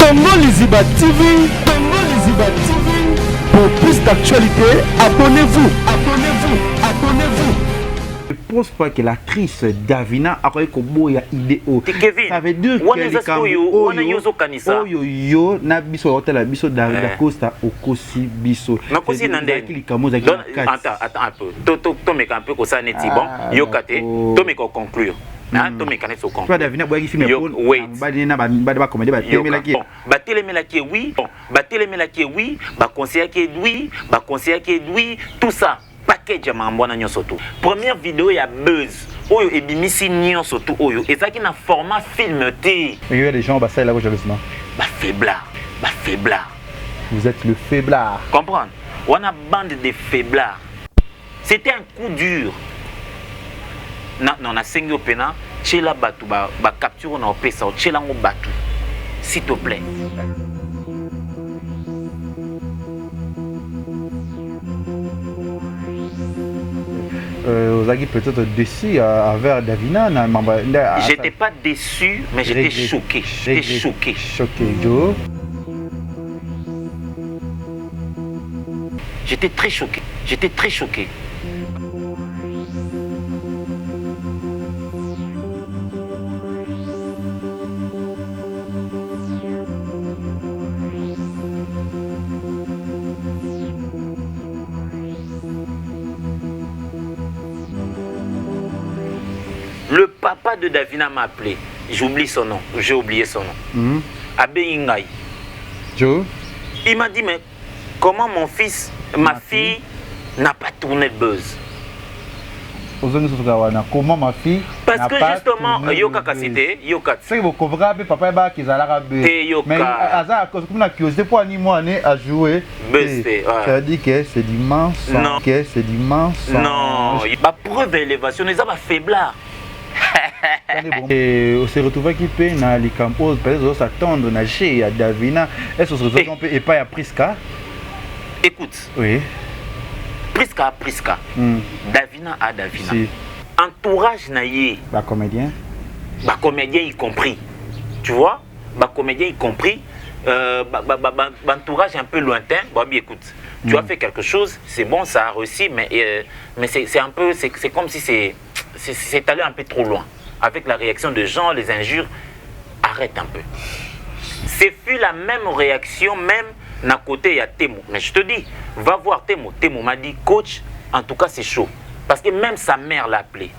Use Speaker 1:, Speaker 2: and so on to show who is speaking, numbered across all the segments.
Speaker 1: Congo Liziba TV, Congo Liziba TV. Pour plus d'actualité, abonnez-vous, abonnez-vous, abonnez-vous.
Speaker 2: Je ne pense pas que l'actrice Davina a une idée. Ça veut dire que yo na biso hôtel biso da Costa au Kosi biso.
Speaker 3: Na Kosi nande. Attends un peu. To me un peu ko ça neti bon. Yo kate, to me ko conclure. Hein, to me connaître au conclure.
Speaker 2: Toi Davina boy qui filme ba comédie ba temelaki.
Speaker 3: Bon, ba temelaki oui. Bon, ba temelaki oui, ba conseiller qui oui, ba conseiller qui oui, tout ça. Package mambona nyonso tout. Première vidéo ya buzz. Oyo ebimisi nyonso tout oyo. Ezaki na format film té.
Speaker 2: Il y a des gens bah ça là jalousement.
Speaker 3: Ba faiblard, ba faiblard.
Speaker 2: Vous êtes le faiblard.
Speaker 3: Comprendre? On a bande de faiblards. C'était un coup dur. Non, na sengi opena, chela batu ba capture na opesa, chela ngo batu. S'il te plaît.
Speaker 2: Vous avez peut-être déçu avec Davina.
Speaker 3: J'étais pas déçu, mais j'étais choqué. J'étais choqué.
Speaker 2: Choqué, Joe.
Speaker 3: J'étais très choqué. J'étais très choqué. Le papa de Davina m'a appelé. J'oublie son nom. J'ai oublié son nom. Abe Ingaï.
Speaker 2: Joe.
Speaker 3: Il m'a dit, mais comment mon fils, ma fille n'a pas tourné de buzz?
Speaker 2: Comment ma fille?
Speaker 3: Parce que justement, Yoka Kassité, Yoka.
Speaker 2: C'est vous couvrez papa ba qui zala mais hasard cause comme la curiosité pour animer à jouer. Ça dit que c'est du mensonge.
Speaker 3: Non.
Speaker 2: Que c'est du mensonge.
Speaker 3: Non, ma preuve d'élévation, les hommes faiblard.
Speaker 2: Et on s'est retrouvé qui paye dans les campos, peut-être s'attendre à chez Davina. Est-ce qu'on se retrouve un peu et pas à Priska?
Speaker 3: Écoute.
Speaker 2: Oui.
Speaker 3: Priska. Davina a Davina.
Speaker 2: Si.
Speaker 3: Entourage naïe.
Speaker 2: Bah comédien.
Speaker 3: Bah comédien y compris. Tu vois? Bah comédien y compris. Entourage un peu lointain. Bon, bien écoute. Tu as fait quelque chose, c'est bon, ça a réussi, mais c'est un peu, c'est comme si c'est allé un peu trop loin. Avec la réaction de gens, les injures, arrête un peu. C'est fut la même réaction, même d'un côté, il y a Temo. Mais je te dis, va voir Temo. Temo m'a dit, coach, en tout cas, c'est chaud. Parce que même sa mère l'a appelé.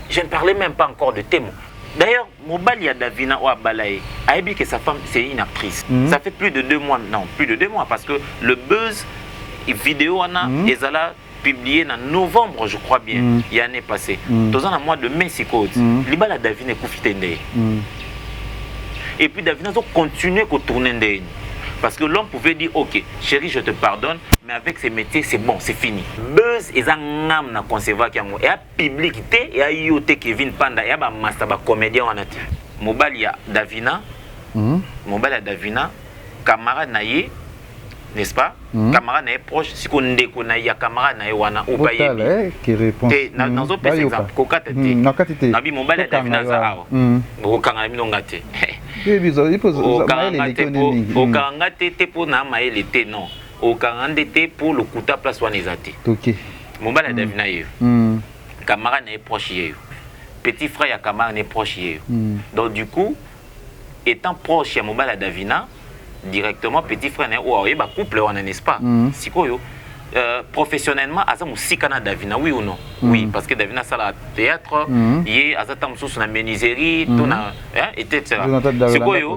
Speaker 3: Je ne parlais même pas encore de Temo. D'ailleurs, Mobali Davina ou Abalaye a dit que sa femme, c'est une actrice. Ça fait plus de 2 mois. Non, plus de 2 mois. Parce que le buzz, vidéo, on a, publié en novembre, je crois bien, il y a l'année passée. Dans un mois de mai, c'est quoi? Libala Davina est confité. Et puis Davina a continué à tourner. Parce que l'homme pouvait dire, ok, chérie, je te pardonne, mais avec ces métiers, c'est bon, c'est fini. Buzz est un âme na conserva qui a un public, et a yote Kevin Panda, et a un master comédien en ati. Mobali a Davina, Mobali a Davina, camarade naïe, n'est-ce pas? Camarade naïe proche, si on ndeko naïe, camarade naïe wana ou baye.
Speaker 2: Qui répond.
Speaker 3: Dans un petit exemple, kokate te. Nabi Mobali a Davina zao. Okanga mi ngate. Okanga te pour na maele te non. Okanga te pour le kuta place wana ezate.
Speaker 2: OK.
Speaker 3: Mobali a Davina yo. Camarade naïe proche yo. Petit frère ya camarade naïe proche yo. Donc du coup, étant proche ya Mobali a Davina, directement petit frère ou ba couple on n'est-ce pas si quoi professionnellement asa musikana Davina oui ou non oui parce que Davina ça la théâtre y azata mususu na menuiserie tout na était c'est quoi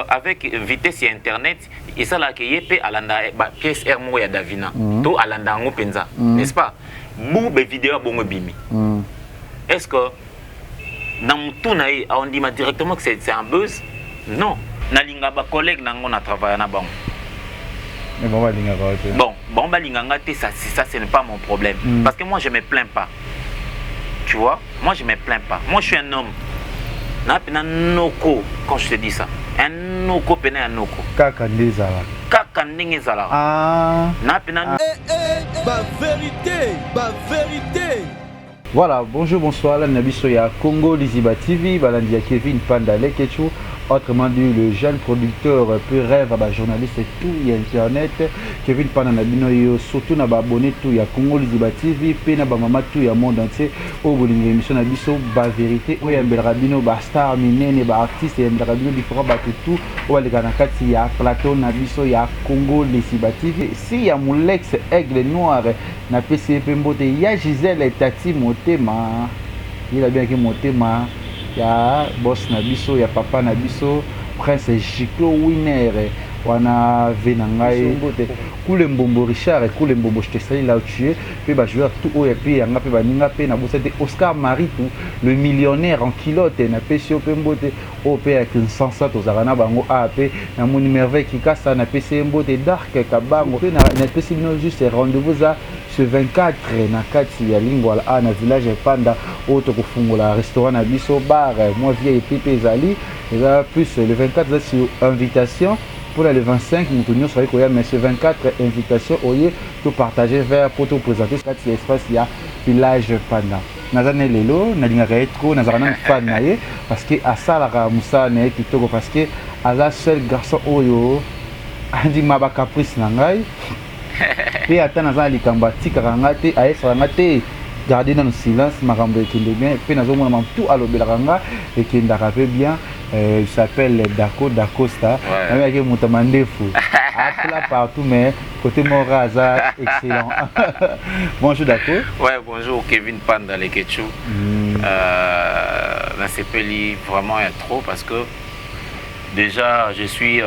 Speaker 3: avec vitesse et internet et ça la que pe alanda ba pièce hermo ya Davina to alanda ngo penza n'est-ce pas bu be vidéo bongo bimi est-ce que dans tout na on dit directement que c'est un buzz? Non. Nalinga ba collègue nango na travailler na bango.
Speaker 2: Mais bon balinga ba.
Speaker 3: Bon balinga ngate ça ce n'est pas mon problème parce que moi je me plains pas. Tu vois? Moi je me plains pas. Moi je suis un homme. Na pena noko quand je te dis ça. Un noko pena un noko.
Speaker 2: Kaka ndezala.
Speaker 3: Kaka ndezala.
Speaker 2: Ah.
Speaker 3: Na pena
Speaker 1: ba vérité, ba vérité.
Speaker 2: Voilà, bonjour, bonsoir, la Nabiso ya Congo Liziba TV, Balandia Kevin Panda Lekechu. autrement dit le jeune producteur peu rêve à journaliste et tout y internet Kevin Panda na bino yo surtout na abonné tout ya Congo Liziba TV pe na ba mama tout ya monde entier au bolinga émission na biso ba vérité o ya mbelra bino ba star minene ba artiste ya mbelra bino différent ba tout o le kana kati ya plateau na biso ya Congo Liziba TV si ya Molex Aigle Noir na PCP mbote ya Gisèle Tati Motema il a bien que Motema ya boss na biso ya papa na biso Prince Jiko Winner wana venangai kule mbombo Richard kule mbombo Stesali là où tu es puis ba joueur tout au puis yanga puis ba ninga pe na bossete Oscar Maritou le millionnaire en kilote na pesio pe mbote au pe avec une sansa to zarana bango AP na mon merveille qui casse na PC mbote dark kabango pe na PC bino juste rendez-vous ça ce 24 na kati ya lingwala na village Panda auto kofungola restaurant na biso bar moi vieille Pepe Zali et là plus le 24 là sur invitation pour le 25 nous serait quoi mais ce 24 invitation au lieu de partager vers pour te présenter ce qui espace il y a village Panda nazane lelo na linga retro nazana fan naye parce que asala ka musa na kitoko parce que ala seul garçon oyo andi maba caprice na ngai pe ata nazana likamba tikaka ngate aesa ngate garder dans le silence makambo ekende bien pe nazomona tout alobelaka nga ekendaka pe bien il s'appelle Dako Dacosta avec Moutamandefu appela partout mais côté Moraza excellent. Bonjour Dako.
Speaker 3: Ouais, bonjour Kevin Panda les Ketchou. Là c'est peli vraiment il y a trop parce que déjà je suis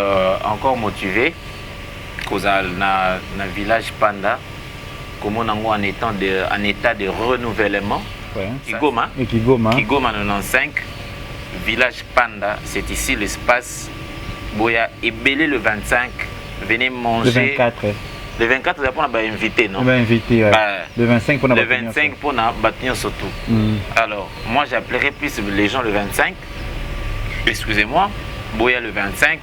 Speaker 3: encore motivé cause na village Panda comme on en état de renouvellement.
Speaker 2: Ouais.
Speaker 3: Kigoma 95 village Panda, c'est ici l'espace Boya et Belé le 25. Venez manger. Le 24, vous allez inviter, non?
Speaker 2: Invité, ouais. Le 25 pour
Speaker 3: le 25 pour bâtir surtout. Alors, moi j'appellerai plus les gens le 25. Excusez-moi, Boya le 25,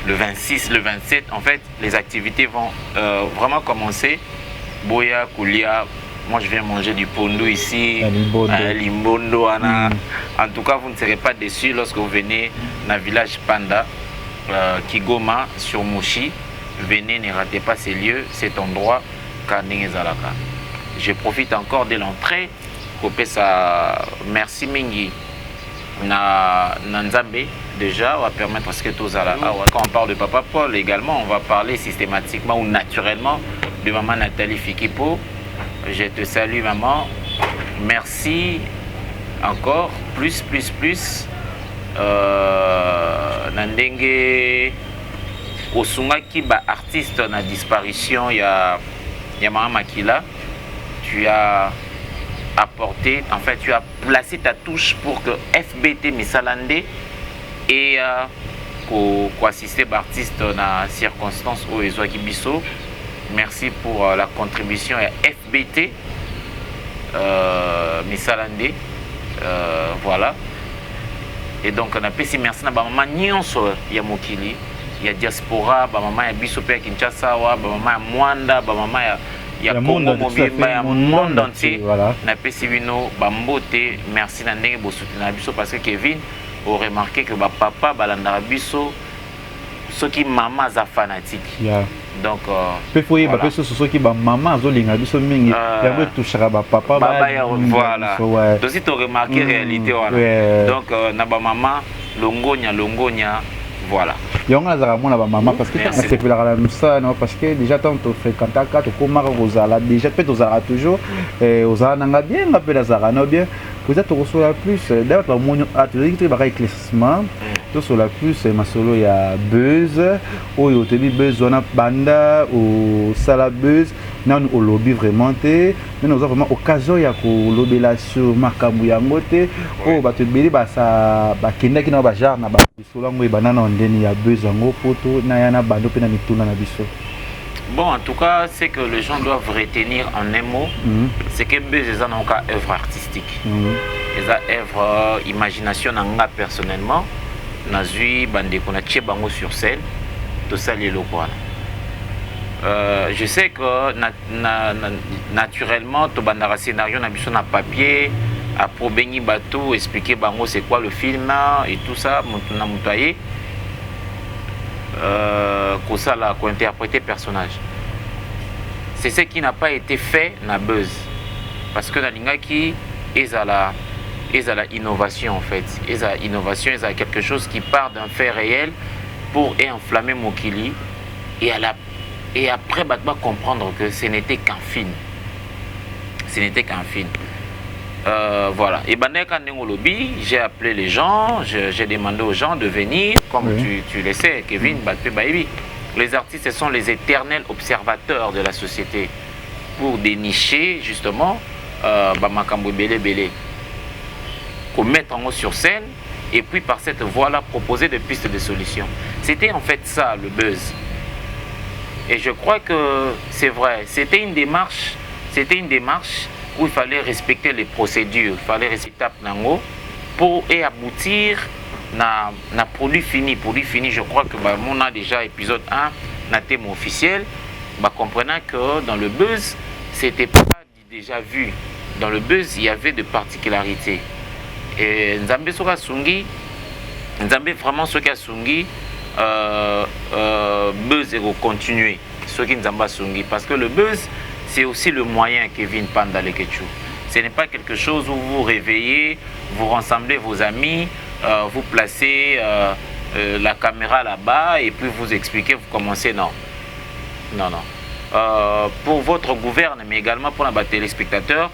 Speaker 3: le 26, le 27. En fait, les activités vont vraiment commencer. Boya, Koulia. Moi, je viens manger du pondo ici, Limbondo. En tout cas, vous ne serez pas déçus lorsque vous venez dans le village Panda, Kigoma, sur Mouchi. Venez, ne ratez pas ces lieux, cet endroit, Kaningezalaka. Je profite encore de l'entrée. Merci Mingi. Nzambe, déjà, on va permettre à ce que tous à quand on parle de Papa Paul également, on va parler systématiquement ou naturellement de Maman Nathalie Fikipo. Je te salue maman, merci encore, plus. Nandenge Osungaki ba artiste na disparition, il y a Maman Makila, tu as apporté, en fait tu as placé ta touche pour que FBT Misalande et pour assister l'artiste dans la circonstance où ils ont Bisso. Merci pour la contribution à FBT Misalande. Voilà. Et donc on a fait merci à maman nyonso ya mokili, ya diaspora, maman ya biso pe Kinshasa, maman ya Mwanda, maman ya Congo mobimba ya monde entier. Na pesi bino bambote, merci na ndenge bo soutenir biso parce que Kevin a remarqué que papa balanda biso ceux qui maman za fanatique. Donc
Speaker 2: voilà. Ceux qui ba maman zolinga biso mingi ya bo touchera ba papa
Speaker 3: voilà. Donc si tu remarqué réalité voilà. Donc na ba maman longonya voilà.
Speaker 2: Yonga za mona ba maman parce que c'est que la musa non parce que déjà tant to fréquenter ka to koma rozala déjà peut ozala toujours ozala nanga bien ngapela za no bien peut-être reçoit plus d'ailleurs ba monyo atelier ba éclaircissement tout sur la plus masolo ya buzz oyo te bi buzz wana banda au sala buzz nan au lobby vraiment te mais nous avons vraiment occasion ya ko lobela sur makambu yango te o ba te beli ba sa ba kenda kina ba jar na ba solo ngo banana ndeni ya buzz yango poto na yana bando pe na mituna na biso.
Speaker 3: Bon, en tout cas, c'est que les gens doivent retenir en un mot, c'est que Buzz est une œuvre artistique. Les œuvre imagination nanga personnellement, nazui bande qu'on a bango sur scène, tout ça les locaux. Je sais que naturellement, tout bandara scénario na biso na papier, après Bengi Bateau, expliquer bango c'est quoi le film et tout ça, Moutuna Moutaye, comme ça là, qu'on interpréter personnage. C'est ce qui n'a pas été fait na Buzz. Parce que dans l'ingaki, ils ont la innovation en fait. Ils ont innovation, ils ont quelque chose qui part d'un fait réel pour enflammer Mokili. Et après, bah, comprendre que ce n'était qu'un film. Ce n'était qu'un film. Voilà. Et quand lobby, j'ai appelé les gens, j'ai demandé aux gens de venir, comme oui. tu le sais, Kevin, Baby. Les artistes, ce sont les éternels observateurs de la société pour dénicher justement Makambo Belé, qu'on mette en haut sur scène et puis par cette voie-là proposer des pistes de solutions. C'était en fait ça le Buzz. Et je crois que c'est vrai, c'était une démarche où il fallait respecter les procédures, il fallait respecter Nango pour aboutir na produit fini. Je crois que on a déjà épisode 1, na thème officiel, comprenant que dans le Buzz, c'était pas déjà vu. Dans le Buzz, il y avait des particularités. Et Nzambe Soka Sungi, Nzambe vraiment Soka Sungi, Buzz est continuer. Soki Nzamba Sungi. Parce que le Buzz, c'est aussi le moyen Kevin Panda Lekechu. Ce n'est pas quelque chose où vous réveillez, vous rassemblez vos amis, vous placez la caméra là-bas et puis vous expliquez, vous commencez. Non. Pour votre gouverne, mais également pour les téléspectateurs,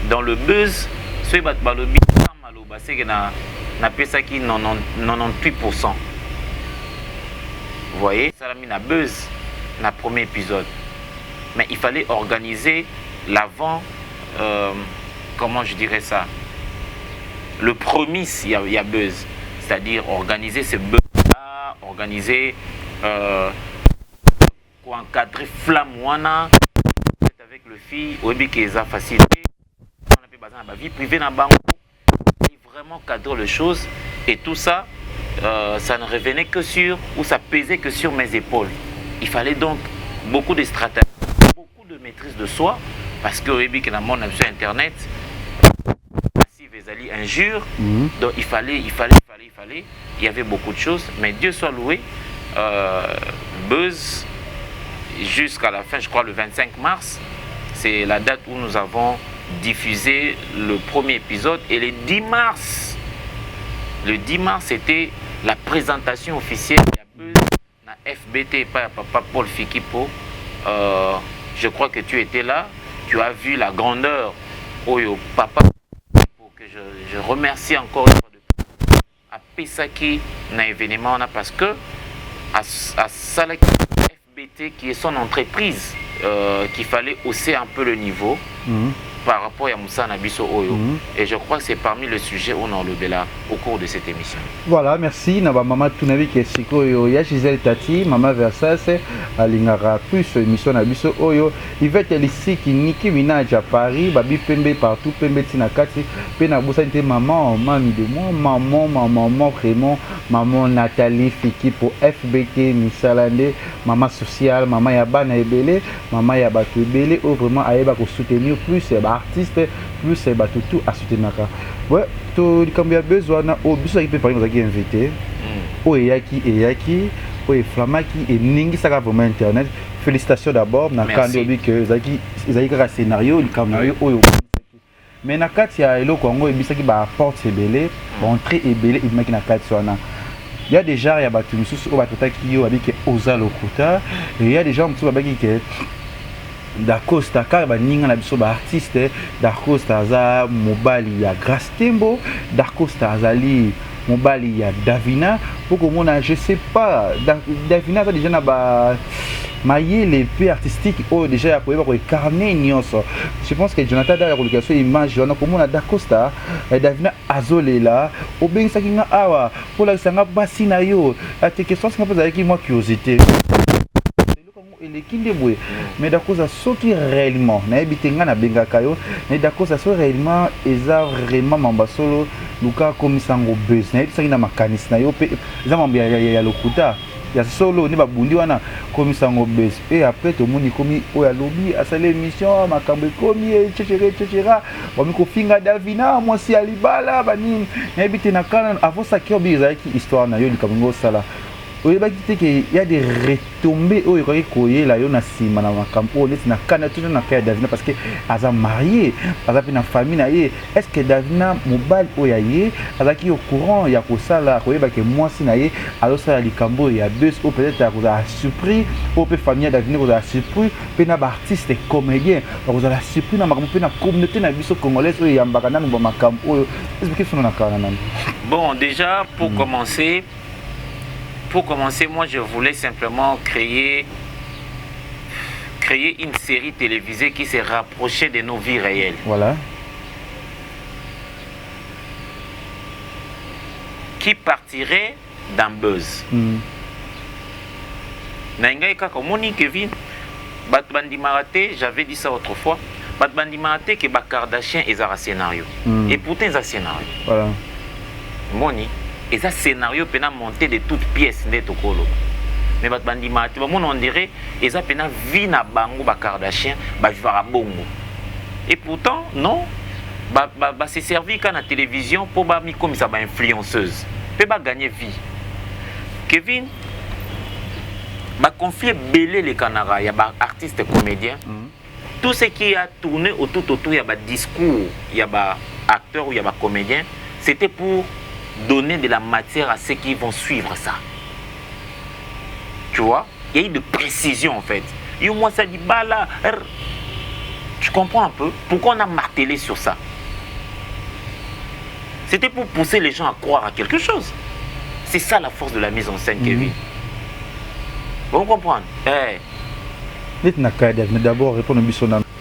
Speaker 3: dans le Buzz, ce qui c'est na 98%. Vous voyez, ça a mis na Buzz, na premier épisode. Mais il fallait organiser l'avant, comment je dirais ça, le promis, il y a Buzz. C'est-à-dire organiser ce Buzz-là, organiser, encadrer Flamouana, avec le fille, Obi qui est facilité, on a fait bazar dans la vie privée dans banque, et vraiment cadrer les choses, et tout ça, ça ne revenait que sur, ou ça pesait que sur mes épaules. Il fallait donc beaucoup de stratégies, beaucoup de maîtrise de soi, parce que Obi qui est dans le monde sur Internet, passive et injure, donc il fallait, il y avait beaucoup de choses, mais Dieu soit loué, Buzz, jusqu'à la fin, je crois le 25 mars, c'est la date où nous avons diffusé le premier épisode. Et le 10 mars, c'était la présentation officielle de Buzz na FBT par Papa Paul Fikipo. Je crois que tu étais là, tu as vu la grandeur. Oyo Papa, pour que je remercie encore une fois de plus à Pesaki na événement parce que à Salaki qui est son entreprise, qu'il fallait hausser un peu le niveau par rapport à Moussa Nabiso Oyo. Et je crois que c'est parmi les sujets où on le là au cours de cette émission.
Speaker 2: Voilà, merci. Naba maman Tunabi qui est Siko Oyo, Gisèle Tati, maman Versas, Alingara plus émission Nabiso Oyo. Yvette Elissi qui Niki Minaj à Paris, Babi Pembe partout, Pembe Tinakati, Pena Boussante maman, mamie de moi, maman Raymond, maman Nathalie Fiki pour FBT, Missalande, maman sociale, maman Yabana Ebele, maman Yabatou Ebele, ou vraiment Aeba pour soutenir plus artiste, plus tout à soutenir. Ouais, tu as besoin au bus qui peut parler aux invités. Oyaki, Flamaki et Ningi Saka vraiment internet. Félicitations d'abord. Nakandobi que Zaki un scénario, le scénario Oyo. Mais nakati ya elo Congo et bisaki ba porte ebele, entrée ebele, il maki nakati sona. Il y a déjà ya batu misusu o batata ki yo abiki oza lokuta et il y a des gens qui babaki que Dacosta car baninga na biso ba artiste Dacosta za mobali ya Grace Tembo, Dacosta azali mobali ya Davina pour qu'on a je sais pas Davina ça déjà na ba maillé les peu artistiques oh déjà ya poeba ko carnet nyonso. Je pense que Jonathan da colocation image on a comme on a Dacosta Davina azolela obengisa kinga awa pour la sanga basi na yo la question c'est pas avec moi curiosité les kindebwe mais d'accord ça qui réellement na ebitenga na bengaka yo mais d'accord ça réellement eza vraiment mamba solo luka komisango Buzz na ebisaki na makanisi na yo pe eza mamba ya lokuta ya solo ni babundi wana komisango bes et après tout monde komi oya lobby asala émission makambo komi etc bami ko finga Davina moi si alibala bani na ebite na kana avant ça qui obisa qui histoire na yo likambo sala oyeba kite ke ya des retombées oyo ko koye la yo na sima na makambo net na kana tout na kaya Davina parce que aza marié aza pe na famille na ye est-ce que Davina mobile oya ye azaki au courant ya ko sala koyeba ke moi si na ye alors ça likambo ya bus ou peut-être à la surprise ou peut famille Davina ko la surprise pe na ba artiste comédien ko la surprise na makambo pe na communauté na biso congolaise oyo ya mbakana na makambo oyo expliquer son na kana na
Speaker 3: bon déjà pour commencer, moi je voulais simplement créer une série télévisée qui se rapprochait de nos vies réelles.
Speaker 2: Voilà.
Speaker 3: Qui partirait d'un buzz. Naingaïka comme on dit Kevin, Batbandi Maraté, j'avais dit ça autrefois, Batbandi Maraté que Kardashian est un scénario. Et pourtant c'est un scénario.
Speaker 2: Voilà.
Speaker 3: Moni. Et ça scénario peut monter de toutes pièces de Tokolo. Mais bandi mati on dirait et ça peut vie na bango ba Kardashian ba vivra bongo. Et pourtant non c'est servi quand la télévision pour ba mi comme ça ba influenceuse. Peut pas gagner vie. Kevin ba confier belé les Canara, il y a ba artiste comédien. Tout ce qui a tourné autour il y a ba discours, il y a ba acteur ou il y a ba comédien, c'était pour donner de la matière à ceux qui vont suivre ça. Tu vois, il y a eu de précision en fait. Et moi ça dit bah là, tu comprends un peu pourquoi on a martelé sur ça. C'était pour pousser les gens à croire à quelque chose. C'est ça la force de la mise en scène, Kevin. Vous comprenez?
Speaker 2: D'abord répondre à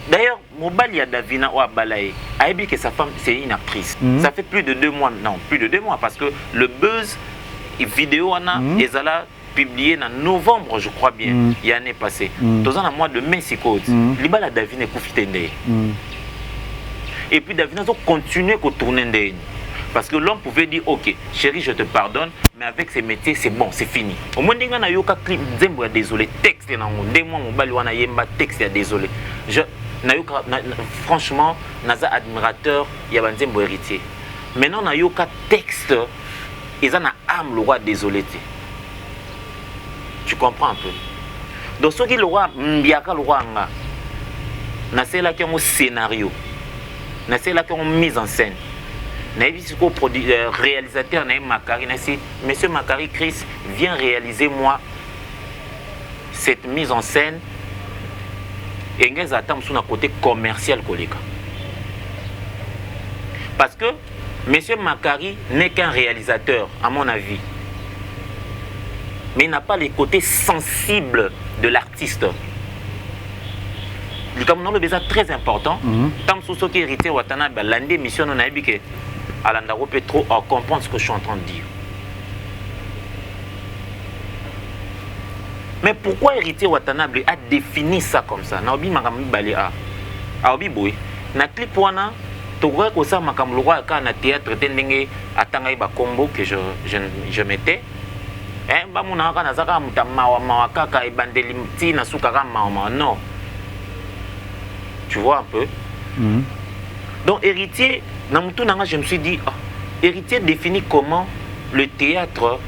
Speaker 3: D'ailleurs, Mobali Davina ou Abalaye a dit que sa femme c'est une actrice. Ça fait plus de 2 mois, non, plus de 2 mois, parce que le buzz vidéo on a a publié en novembre, je crois bien, il y a l'année passée. Dans un mois de mai, c'est quoi? Libala Davina est confité. Et puis Davina a continué à tourner. Parce que l'homme pouvait dire, ok, chérie, je te pardonne, mais avec ces métiers, c'est bon, c'est fini. Au moins, il y a un clip, désolé, texte, texte, désolé. Franchement, naza admirateur, il y a un héritier. Maintenant, on a eu un texte, ils ont une âme, le roi désolé. Tu comprends un peu? Donc, ce qui est le roi, Mbiaka, le roi, c'est là qu'il y a un scénario, c'est là qu'il y a une mise en scène. Réalisateur Makari, monsieur Makari Chris, viens réaliser moi cette mise en scène. Et nous attendons sur le côté commercial. Parce que monsieur Makari n'est qu'un réalisateur, à mon avis. Mais il n'a pas les côtés sensibles de l'artiste. Le Cameroun est très important. Tant que ce qui est hérité Watanabe, l'année mission on a dit que Alandaro peut trop comprendre ce que je suis en train de dire. Mais pourquoi héritier Watanabe a défini ça comme ça? Naobi Magami Baléa. Aobi Boy. Na clip wana, tu vois que ça Makamlo quand na théâtre tendenge atanga ba combo que je mettais. Ba muna kana zaka mutamawa mawakaka e bandeli tina sukaka mawa non. Tu vois un peu? Donc héritier, je me suis dit, héritier définit comment le théâtre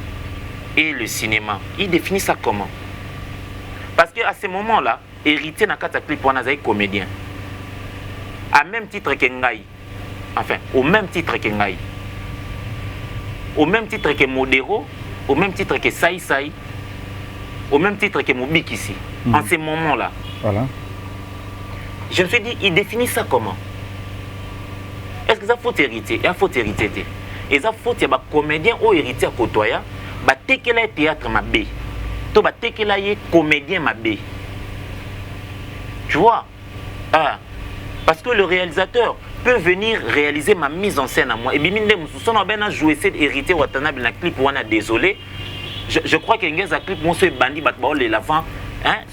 Speaker 3: et le cinéma. Il définit ça comment? Parce qu'à ce moment-là, héritier n'a qu'à clip pour un comédien. À même titre que Ngaï. Enfin, au même titre que Ngaï. Au même titre que Modero, au même titre que Saï Saï, au même titre que Mobik ici. En ce moment-là.
Speaker 2: Voilà.
Speaker 3: Je me suis dit, il définit ça comment? Est-ce que ça faut hériter? Il faut hériter. Et ça faut qu'il y ait un comédien ou héritier à côtoyer, bah que là théâtre ma bé. To bah que là y comédien ma bé. Tu vois? Parce que le réalisateur peut venir réaliser ma mise en scène à moi. Et bien on a bien joué cet héritier Watanabe dans clip où on a désolé. Je crois qu'il y a un clip où ce bandit bat l'avant.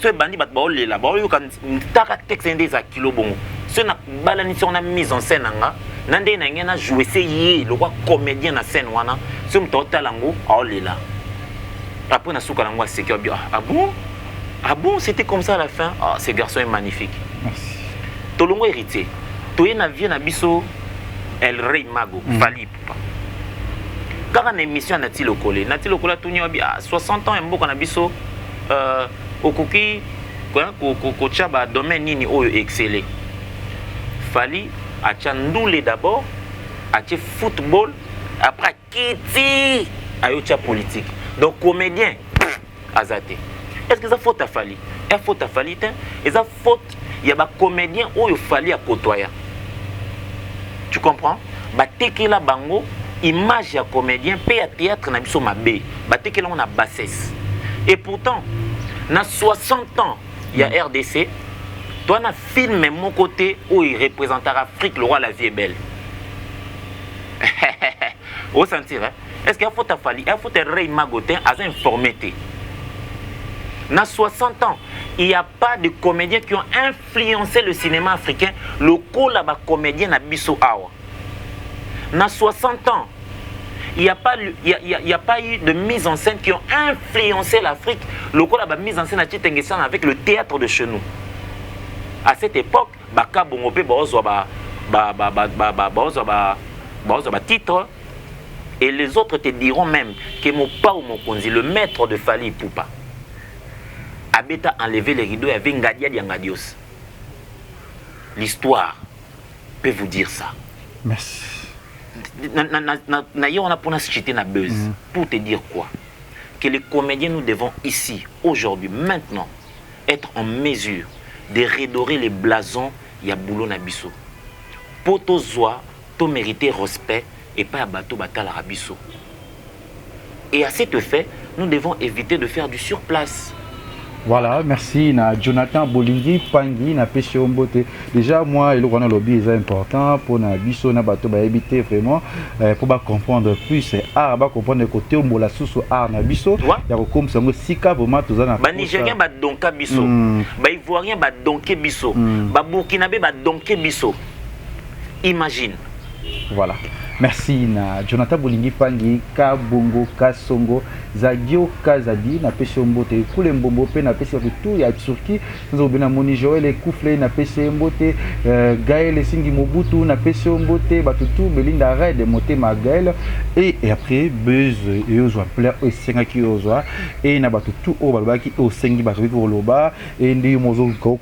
Speaker 3: Ce bandit bat là-bas, il y a un texte des kilo bon. Ce n'a pas la mise en scène. Nandé n'a joué, c'est le roi comédien na scène. Ce total là. Après, on a souka lango c'est ah bon? Ah bon, c'était comme ça à la fin? Ah, ce garçon est magnifique.
Speaker 2: Merci.
Speaker 3: Tolongo héritier. Toye na vie na biso El Rey Mago, Fally Ipupa. Quand on émission Nati Lokole tout n'y a 60 ans et mboka na biso okoki ko chaba domaine nini oyo exceller. Fally a Tchandoule d'abord, a football, après Kiti a yocha politique. Donc comédien azate. Est-ce que ça faute à Fally? Il faute à Fally, et ça faute il y a des comédiens où il fallait à côtoyer. Tu comprends? Batekela bango image ya comédien pe à théâtre na biso mabe. Batekela on a bassesse. Et pourtant na 60 ans il y a RDC. Toi na film mon côté où il représente l'Afrique, le roi la vie est belle. Au sentir hein? Est-ce qu'il faut ta Fally? Il faut te Rey Magotin à informer. Dans 60 ans, il n'y a pas de comédiens qui ont influencé le cinéma africain. Le coup là-bas, comédien na biso awa. Dans 60 ans, il n'y a pas eu de mise en scène qui ont influencé l'Afrique. Le coup là-bas, mise en scène à Tchétenguessan avec le théâtre de chez nous. À cette époque, Baka Bongope, titre. Et les autres te diront même que mon pa ou mon konzi, le maître de Fally Ipupa, Abeta enlevé les rideaux et avait Ngadia Diangadios. L'histoire peut vous dire ça.
Speaker 2: Merci.
Speaker 3: On a pour nous citer na buzz. Pour te dire quoi? Que les comédiens, nous devons ici, aujourd'hui, maintenant, être en mesure de redorer les blasons Yaboulou Nabiso. Pour to zoa, to mériter respect et pas à bateau batal Arabiso. Et à cet effet, nous devons éviter de faire du surplace.
Speaker 2: Voilà, merci na Jonathan Bolingi Pangi na Péché Ombote. Déjà moi et le Rwanda lobby est important pour na biso na bateau ba éviter vraiment pour ba comprendre plus art ba comprendre le côté ombola sous art na biso. Ya comme ça sika vraiment tous na
Speaker 3: ba Nigérien ba donka biso. Ba Ivoirien ba donké biso. Ba Burkinabé ba donké biso. Imagine.
Speaker 2: Voilà. Merci na Jonathan Bolingi Pangi Kabongo Kasongo Zagio Kazadi na Péché Mbote Kule Mbombo pe na Péché tout ya Turki nous avons bien moni Joël Koufle na Péché Mbote Gaël Singi Mobutu na Péché Mbote batutu Belinda Red Moté Magaël et après Buzz et ozwa plaire au senga ki ozwa et na batutu o balobaki o sengi batutu ko loba et ndi mozo ko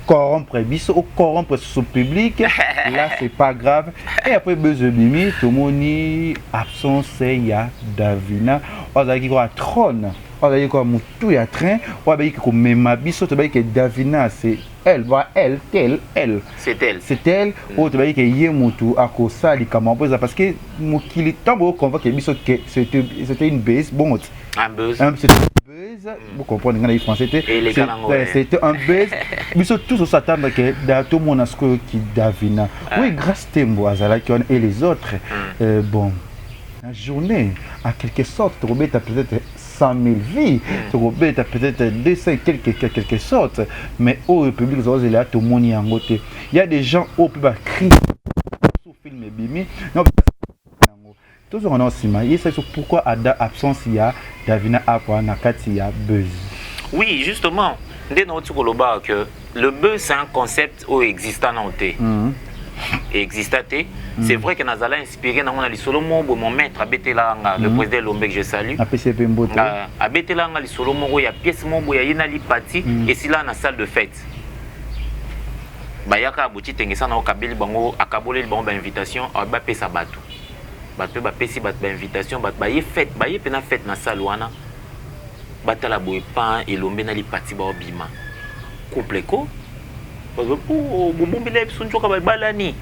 Speaker 2: corrompre biso au corrompre ce public là c'est pas grave et après Buzz Bimi, Tomoni, absence, ya Davina, on a dit quoi trône, on a dit quoi moutou ya train, on a dit quoi même abisso, on a dit que Davina c'est elle, voilà elle, elle.
Speaker 3: C'est elle.
Speaker 2: C'est elle, on a dit que yé moutou à cause ça, les camembert parce que moukili tambo qu'on voit que bisso que c'était une base, bon.
Speaker 3: Un buzz.
Speaker 2: C'était une buzz, vous comprenez quand les français c'était un buzz. Bisso tous s'attendent que tout le monde a ce qui Davina. Oui, grâce Tembo Azalakion et les autres. Bon, la journée, en quelque sorte, Robert a peut-être 100 000 vies, Robert a peut-être 200 quelque sorte, mais au République, il y a tout le monde en côté. Il y a des gens au public qui crient sur le film Bimi. Toujours en osima, et c'est pourquoi Ada absence il y a Davina Apa Nakati il y a buzz.
Speaker 3: Oui, justement, dès notre que le buzz c'est un concept existant en té. Existaté, c'est vrai que Nazala inspiré dans les solo mon maître Abetela le président Lombe que je salue. Abetela les solo il y a pièce mon boya inali parti et si là dans salle de fête. Bayaka abouti tengesa na okabeli bango akabole bango ba invitation ba pesa bato. Bato ba pesi bato ba invitation bato ba fête ba pena fête na salle wana. Batala boy pan et Lombe na li parti ba obima. Couple ko bombile sunchoka balani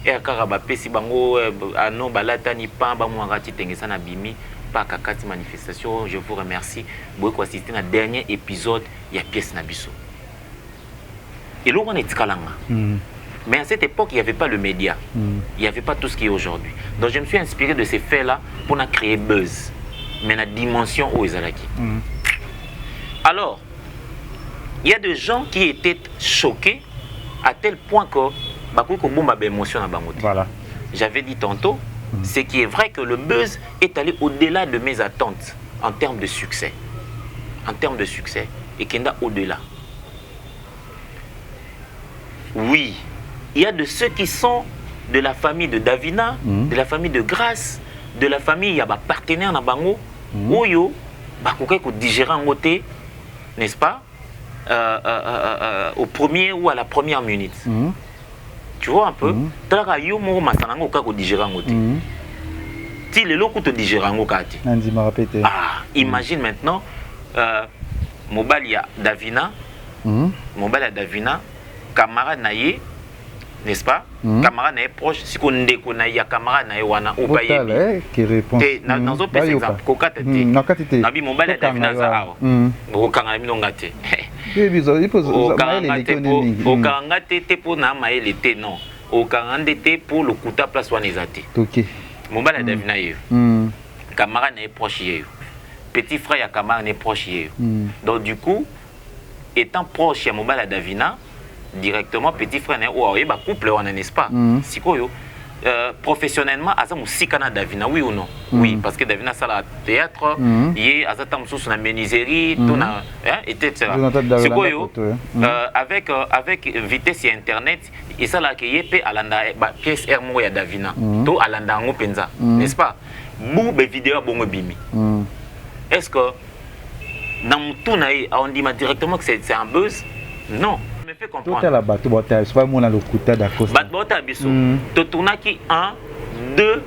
Speaker 3: et akara ba pesi bango ano balatani pan ba mwangati tengesa na bimi pa kakati manifestation. Je vous remercie boy ko assister na dernier épisode ya pièce na biso et là on est tikalanga. Mais à cette époque il n'y avait pas le média, il n'y avait pas tout ce qui est aujourd'hui, donc je me suis inspiré de ces faits là pour créer buzz mais la dimension où ezalaki. Alors il y a des gens qui étaient choqués à tel point que
Speaker 2: voilà.
Speaker 3: J'avais dit tantôt, ce qui est vrai que le buzz est allé au-delà de mes attentes. en termes de succès. En termes de succès. Et Kenda au-delà. Oui, il y a de ceux qui sont de la famille de Davina, de la famille de Grâce, de la famille, il y a des partenaires dans Bango, Oyo, Bakokai ko digérer en côté, n'est-ce pas, au premier ou à la première minute. Tu vois un peu? Tala yo mo masanango ka ko digérer en côté. Si les locaux te digèrent en côté. Ah, imagine maintenant, Mobalia Davina, Mobalia Davina, camarade naïe, n'est-ce pas? Camarade naïe proche, si on déconne, camarade naïe wana ou pas yébi.
Speaker 2: Qui répond.
Speaker 3: Dans un autre exemple, coca tete. Nabi Mobalia Davina zao. Okanga minongate. Okanga tete pour na maïe l'été non. Okanga tete pour le kuta place wanezate.
Speaker 2: Ok.
Speaker 3: Mobalia Davina yo. Camarade naïe proche yo. Petit frère ya camarade naïe proche yo. Donc du coup, étant proche à Mobalia Davina, directement petit frère ou ba couple on n'est-ce pas sikoyo professionnellement azam sikana Davina oui ou non oui parce que Davina ça la théâtre yé azata mususu na menuiserie tout na etc sikoyo avec vitesse et internet et ça la que yé alanda ba pièce hermo ya Davina to alanda ngo penza n'est-ce pas bu be vidéo bongo bimi est-ce que dans tout na on dit directement que c'est un buzz non me fait comprendre.
Speaker 2: Tout à la bateau, c'est pas moi le coup d'accord.
Speaker 3: Batbota biso. To tourna qui 1, 2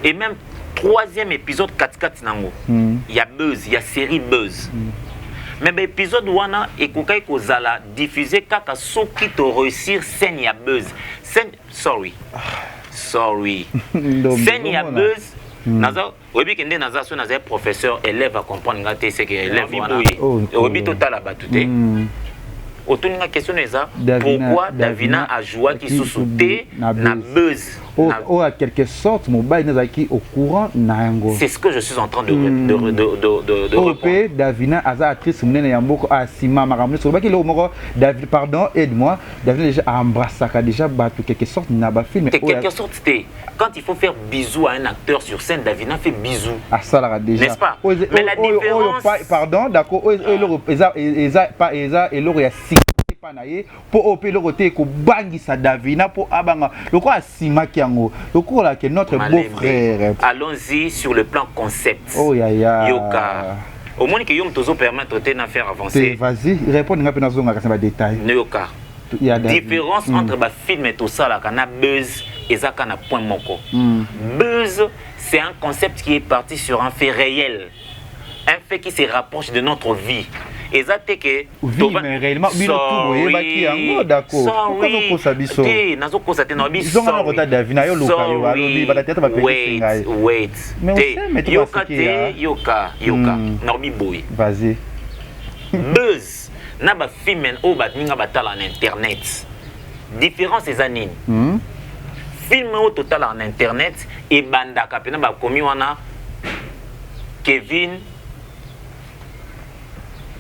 Speaker 3: et même 3e épisode 4 nango. Il y a buzz, il y a série buzz. Mais l'épisode wana ekokai kozala diffusé kaka soki to réussir scène ya buzz. Scène sorry. Scène ya buzz. Naza obi kende naza so naza professeur élève à comprendre ngate c'est que élève wana. Obi total la batute. Autour de la question est ça, pourquoi Davina a joué qui sous-sauté na buzz.
Speaker 2: Oh, à quelque sorte, mon bail n'est qui au courant n'ango.
Speaker 3: C'est ce que je suis en train de
Speaker 2: reprendre. Davina a actrice mnene yamboko a sima maramne so ba ki lo moko David pardon aide-moi Davina déjà embrassé ça déjà battu quelque sorte na ba film.
Speaker 3: Quelque sorte c'était quand il faut faire bisous à un acteur sur scène Davina fait bisous.
Speaker 2: Ah ça là déjà.
Speaker 3: N'est-ce pas? Mais la différence
Speaker 2: pardon d'accord et l'autre ya pour opérer le côté ko bangisa Davina pour abanga le quoi sima kiango le quoi là que notre beau-frère.
Speaker 3: Allons-y sur le plan concept.
Speaker 2: Oh ya
Speaker 3: yoka au moins que yom tozo permettre de faire avancer.
Speaker 2: Vas-y réponds nga pena zonga ka détail.
Speaker 3: Yoka différence entre ba film et tout ça là kana buzz et ça kana point moko. Buzz c'est un concept qui est parti sur un fait réel, un fait qui se rapproche de notre vie. Et ça c'est que
Speaker 2: oui mais réellement bino tout boye ba ki yango d'accord pourquoi ko sabiso
Speaker 3: nazo ko saté no bi
Speaker 2: ils ont un retard Davina yo loka yo alobi ba tête ba
Speaker 3: wait mais yoka no bi boy
Speaker 2: vas-y
Speaker 3: buzz na ba film o ba ninga batala en internet différence les années film au total en internet et bandaka pena ba komi wana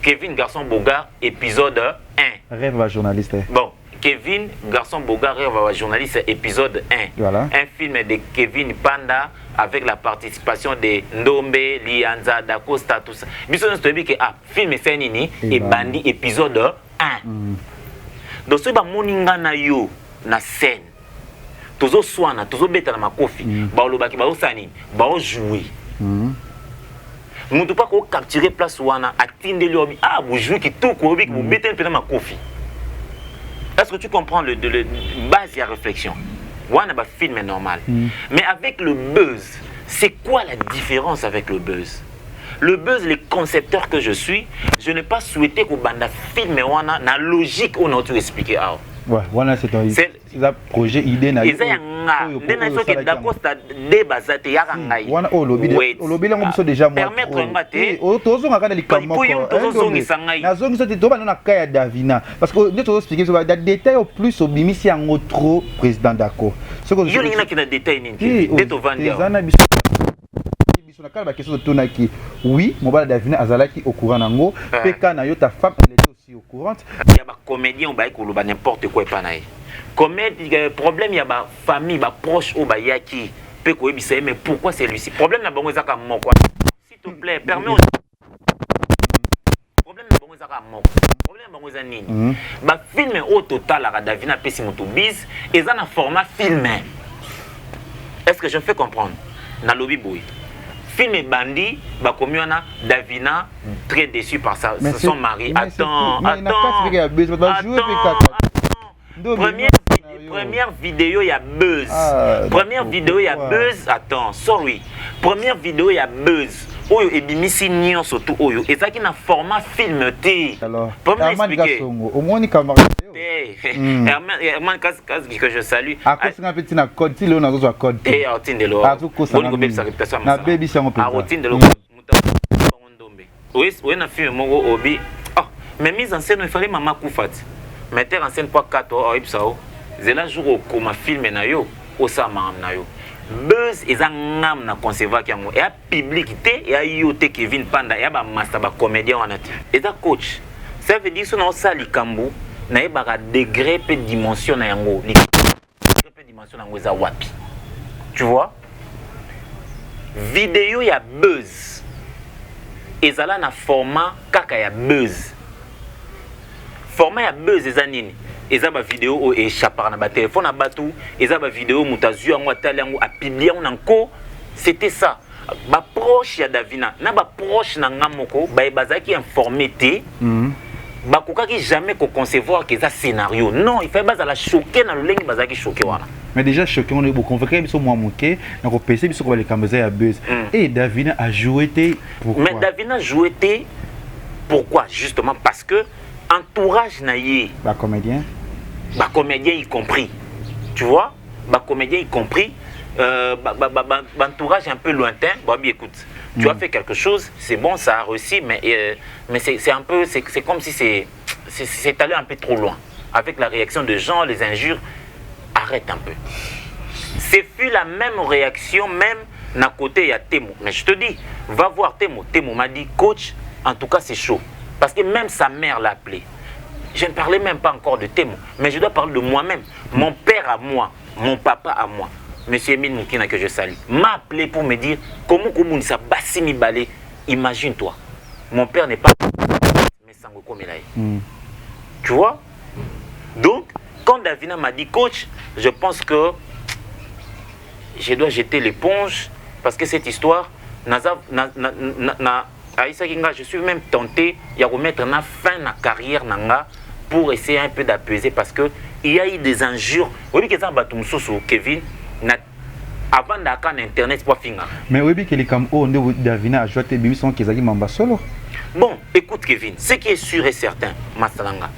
Speaker 3: Kevin Garçon Bogart, épisode 1.
Speaker 2: Rêve à journaliste.
Speaker 3: Bon, Kevin Garçon Bogart, Rêve à journaliste, épisode 1.
Speaker 2: Voilà.
Speaker 3: Un film de Kevin Panda avec la participation de Ndombe, Lianza, Dacosta, tout ça. Bisous, nous dit que film est nini et Bandi, épisode 1. Donc, ce moninga na yo na scène. Tozo swana, tozo beta na makofi. Baolo baki, bao sani, bao jouer. Nous ne pouvons pas capturer place wana atteindre le ah vous jouez qui tout quoi vous mettez un peu dans ma coffee. Est-ce que tu comprends le base de la réflexion? Wana ba film est normal. Mais avec le buzz, c'est quoi la différence avec le buzz? Le buzz, les concepteurs que je suis, je n'ai pas souhaité que banda film wana na logique on a tout expliqué.
Speaker 2: Ouais, voilà c'est un projet idée na.
Speaker 3: Permettre
Speaker 2: parce que nous avons expliqué sur des détails au plus au bimisi en trop président d'accord. Ce que
Speaker 3: je dis que détail
Speaker 2: oui, Mobalia Davina azalaki au courant nango, peka na yo ta femme elle était aussi au courant.
Speaker 3: Il y a ba comédien ba ko ba n'importe quoi pa naï. Comédie problème il y a ba famille ba proche au ba yaki pe ko ebisa mais pourquoi c'est lui-ci? Problème na bango ezaka moko. Si te plaît, permets aux problème de bon ezaka moko. Problème bon eza nini. Ba film au total la Davina pesi moto bis eza na format film. Est-ce que je me fais comprendre? Na lobby boy. Film et bandit, bah comme y en a Davina très déçu par son mari. Attends. Première vidéo, il y a buzz. Première vidéo, il y a buzz. Attends, sorry. Première vidéo, il y a buzz. Oyo et bimisi nion surtout oyo. Et ça qui n'a format film T.
Speaker 2: Alors,
Speaker 3: comment expliquer?
Speaker 2: Au moins ni camarade.
Speaker 3: Herman Kas que je salue.
Speaker 2: À cause d'un petit na code, si l'on a besoin de code.
Speaker 3: Et à routine de l'eau.
Speaker 2: À tout cause na baby c'est un peu.
Speaker 3: À routine de l'eau. Oui, oui, na film mon obi. Ah, mais mise en scène il fallait maman Koufat. Metteur en scène quoi 4 heures ibsao. Zela jour au comme film na yo, au sama na yo. Buzz eza ngam na concevoir yango et a publicité et a yote Kevin Panda et a ba master ba comédien wana te. Et ça coach. Ça veut dire que non ça likambo na e ba degré pe dimension na yango. Degré pe dimension na yango eza wapi. Tu vois? Vidéo ya buzz. Ezala na format kaka ya buzz. Format ya buzz eza nini? Eza ba vidéo o échappar na ba téléphone na batu, eza ba vidéo mutazu yango atali yango a publier on encore, c'était ça. Ba proche ya Davina, na ba proche na ngamoko, ba bazaki informé té. Ba kokaki jamais ko concevoir que ça scénario. Non, il fait base à la choquer na lengi bazaki choquer wana.
Speaker 2: Mais déjà choqué on est beaucoup convoqué biso moi moqué, na ko PC biso ko les kameza ya buzz. Et Davina a joué té pourquoi?
Speaker 3: Mais Davina a joué té pourquoi? Justement parce que entourage na yé.
Speaker 2: Ba comédien.
Speaker 3: Bah comédien y compris, tu vois, bah comédien y compris, entourage un peu lointain. Bon, bien écoute, tu as fait quelque chose, c'est bon, ça a réussi, mais c'est un peu, c'est comme si c'est allé un peu trop loin. Avec la réaction de gens, les injures, arrête un peu. C'est fut la même réaction, même d'un côté il y a Temo. Mais je te dis, va voir Temo. Temo m'a dit, coach, en tout cas c'est chaud, parce que même sa mère l'a appelé. Je ne parlais même pas encore de Temo, mais je dois parler de moi-même. Mon père à moi, mon papa à moi, Monsieur Emile Moukina que je salue, m'a appelé pour me dire comment Koumounissa Bassimi Balé. Imagine-toi, mon père n'est pas mais Sangoko Melaye. Tu vois? Donc, quand Davina m'a dit coach, je pense que je dois jeter l'éponge parce que cette histoire, je suis même tenté de remettre na fin à la carrière nanga pour essayer un peu d'apaiser parce que il y a eu des injures. Oui, que ça batum soso Kevin avant d'avoir internet pour finir.
Speaker 2: Mais oui, que les cam on de Davina a joué tes bimis sont qu'ils mamba solo.
Speaker 3: Bon, écoute Kevin, ce qui est sûr et certain, Masalanga,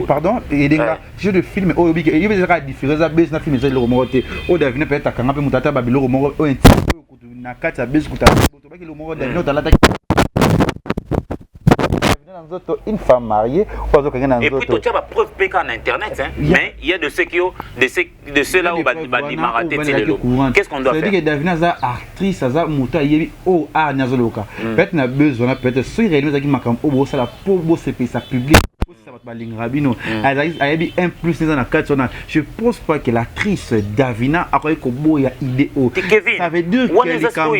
Speaker 2: pardon, et des gars, je de film oh oui, il y a des différences à base na film c'est le remonter. Oh Davina peut-être kanga pe mutata ba bilo remonter oh na kati ya base kuta. Boto ba ki le remonter Davina ta lata une femme mariée,
Speaker 3: et puis tu as la preuve PK en internet, hein? Mais il y a de ceux qui ont de ceux-là où qu'est-ce qu'on doit faire?
Speaker 2: C'est-à-dire que Davina est actrice, elle a monté yebi oh ah nyazoloka. Peut-être n'a besoin peut-être si réellement qui makam oh ça la pour c'est ça public. Je pense pas que l'actrice Davina a une idée. Ça veut dire que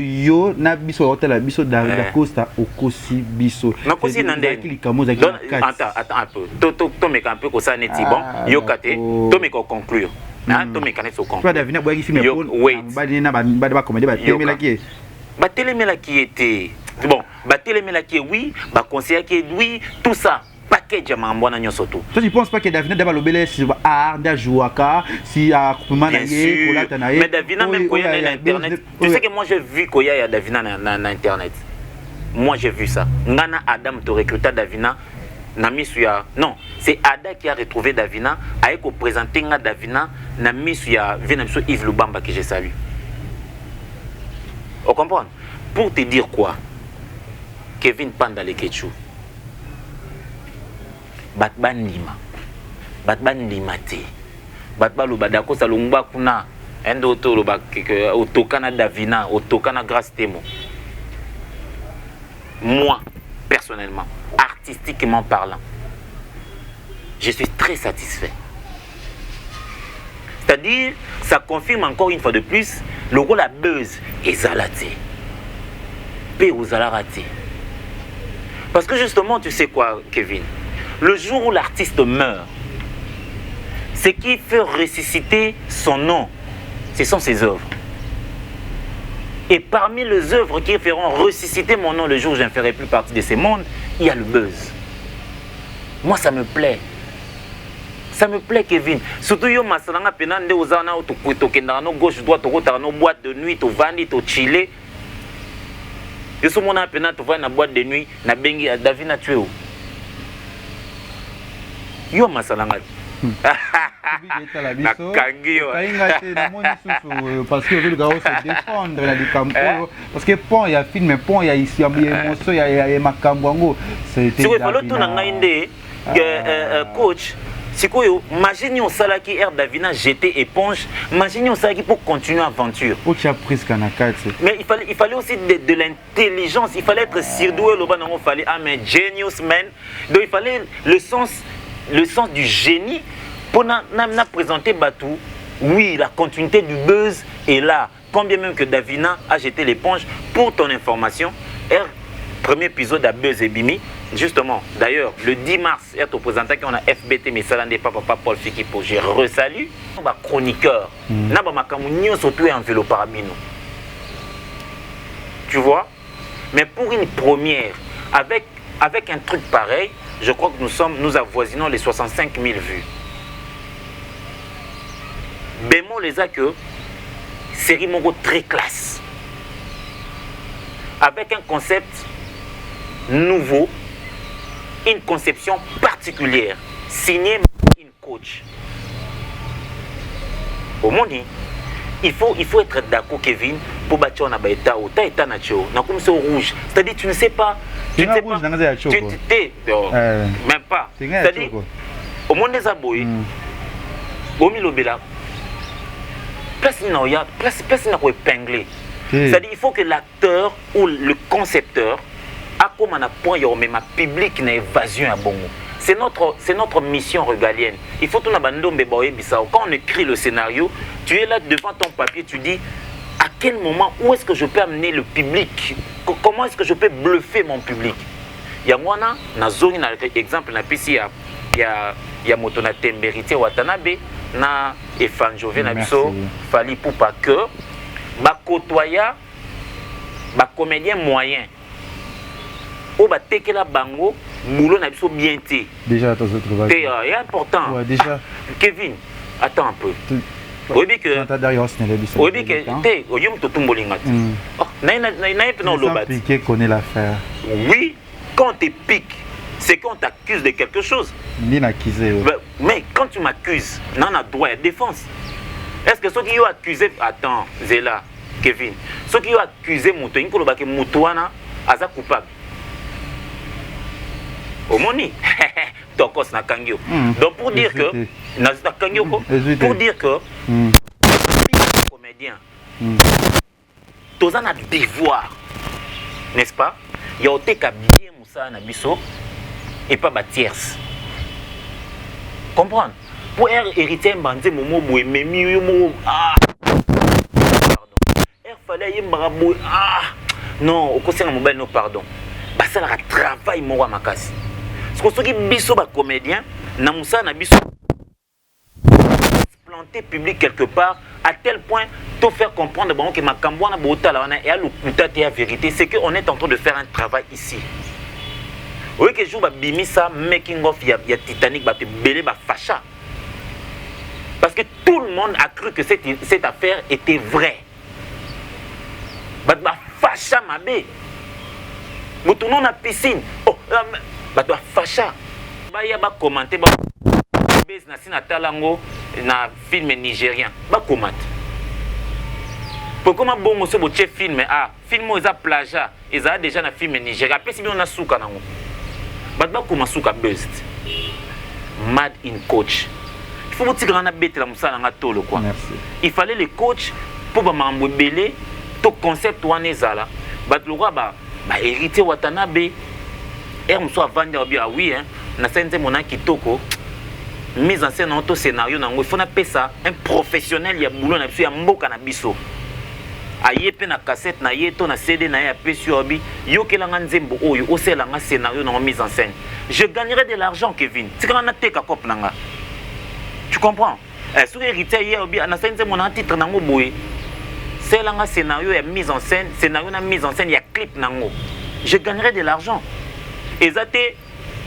Speaker 2: yo na biso hotel biso da Costa au Kosi biso.
Speaker 3: Na Kosi nande. Attends un peu. To me un peu ko ça neti bon. Yo kate, to me ko conclure. Hein, to me kanet so conclure.
Speaker 2: Toi Davina boy qui film ba na ba comédie ba temela ki.
Speaker 3: Ba telemela qui était bon, bah télémela qui est oui, bah conseiller qui est oui, tout ça. Paquet de mamboana nyosoto.
Speaker 2: Toi tu penses pas que Davina d'abord l'obélé si art d'ajouaka si à
Speaker 3: kumanaye kolatanaye. Mais Davina même quand il y a l'internet. Tu sais que moi j'ai vu qu'il y a Davina dans internet. Moi j'ai vu ça. Ngana Adam te recruta Davina na misuya. Non, c'est Ada qui a retrouvé Davina, a présenté nga Davina na misuya Venamso Yves Lubamba que j'ai salué. On comprend? Pour te dire quoi? Kevin Panda le Ketchou. Batban lima te. Batba lo badako salungba kuna. Endo to lo otokana Davina, otokana grâce Temo. Moi, personnellement, artistiquement parlant, je suis très satisfait. C'est-à-dire, ça confirme encore une fois de plus le rôle à buzz et zalaté. paix aux alarati. Parce que justement, tu sais quoi, Kevin? Le jour où l'artiste meurt, ce qui fait ressusciter son nom, ce sont ses œuvres. Et parmi les œuvres qui feront ressusciter mon nom le jour où je ne ferai plus partie de ce monde, il y a le buzz. Moi, ça me plaît. Ça me plaît, Kevin. Surtout, yo masalanga penande ozana to kenda no gauche droite to no boîte de nuit to vandi to chiller. Yo so mona penande to va na boîte de nuit na bengi Davina tueo. Yo masalanga.
Speaker 2: Parce que le gars se défendre la campo parce que pont il y a film pont il y a ici il y a émotion il y a makambo c'était
Speaker 3: il faut tout na ngainde coach c'est quoi imagine on salaki air Davina jeter éponge imagine on salaki pour continuer l'aventure
Speaker 2: pour tu as pris ce canacate
Speaker 3: mais il fallait aussi de l'intelligence il fallait être surdoué le il fallait mais genius man donc il fallait le sens du génie pour présenter Batou. Oui, la continuité du buzz est là. Quand bien même que Davina a jeté l'éponge, pour ton information, premier épisode à Buzz et Bimi, justement, d'ailleurs, le 10 mars, est au présentant qu'on a FBT, mais ça n'est pas Papa Paul Fikipo, j'ai resalu, on va chroniqueur, n'a pas ma camoufle, surtout enveloppé par Bino. Tu vois? Mais pour une première, avec un truc pareil, je crois que nous avoisinons les 65 000 vues. Bémol les a que série Mongo très classe. Avec un concept nouveau, une conception particulière, signé une coach. Au monde, il faut être d'accord, Kevin, pour bâtir un abaïta ou ta état nacho. Na comme c'est rouge. C'est-à-dire tu ne sais pas. Tu ne sais pas. Même pas. C'est-à-dire au monde des abois, au milieu de la place n'a pas épinglé. C'est-à-dire il faut que l'acteur ou le concepteur a comme un point même un public n'a évasion à bon. C'est notre mission régalienne. Il faut tout quand on écrit le scénario, tu es là devant ton papier, tu dis à quel moment, où est-ce que je peux amener le public? Comment est-ce que je peux bluffer mon public? Il y a moi, na zone, exemple, na pisi, il y a moto na Temberité Watanabe, na Efanjove na biso, Fali Poupa que, ba côtoya, ba comédien moyen, ou ba teke la bango, boulot na biso bien té.
Speaker 2: Déjà, attends,
Speaker 3: c'est important.
Speaker 2: Ouais, déjà.
Speaker 3: Kevin, attends un peu. Oui, que
Speaker 2: connaît l'affaire.
Speaker 3: Oui, quand on te pique, c'est qu'on t'accuse de quelque chose. Mais quand tu m'accuses, on a droit à défense. Est-ce que ceux qui ont accusé, attends, Zéla, Kevin, ceux qui ont accusé Mouto, ils ont dit que Moutouana est coupable. Au moni, donc na kangyo. Donc pour dire que na kangyo pour dire que comédien tous en a devoir, n'est-ce pas? Il y a auté ka bien Moussa na biso et pas ba tierce. Comprendre? Pour hériter bandé momo boy memi yo mo pardon. Fallait y maraboy non, au conseil na mobile no pardon. Ba ça la travail mo wa makasi. Parce que ceux qui biso ba comédien na Moussa na biso planter public quelque part à tel point de faire comprendre que ma cambouana botala et à la vérité c'est qu'on est en train de faire un travail ici. Oui que jour ba bimi ça making of ya Titanic ba te belé ba facha. Parce que tout le monde a cru que cette affaire était vraie. Ba facha mabe. Nous tournons la piscine. Oh bah toi facha bah ya ba commenter ba base na sina talango na film nigérien ba comment pour comment bon ce beau film film aux plagiat ils a déjà na film nigérien après si bien on a souka nango ba comment souka best mad in coach il faut montrer grand bête la musala nga tolo quoi. Merci. Il fallait les coachs pour ba mambo belé to concept wana ezala ba lokwa ba hérité Watanabe soit vendre bien oui hein na senze mona kitoko mise en scène auto scénario nango il faut na pesa un professionnel ya boulot na biso ya mboka na biso aye pe na cassette na ye to na CD na ye apesi obi yo kelanga nzembo oyo oselanga scénario na mise en scène. Je gagnerai de l'argent, Kevin. Tika na teka kop nanga. Tu comprends? Sur héritier hier obi na senze mon titre nango boye. C'est là scénario et mise en scène, scénario na mise en scène, il y a clip nango. Je gagnerai de l'argent. Et ça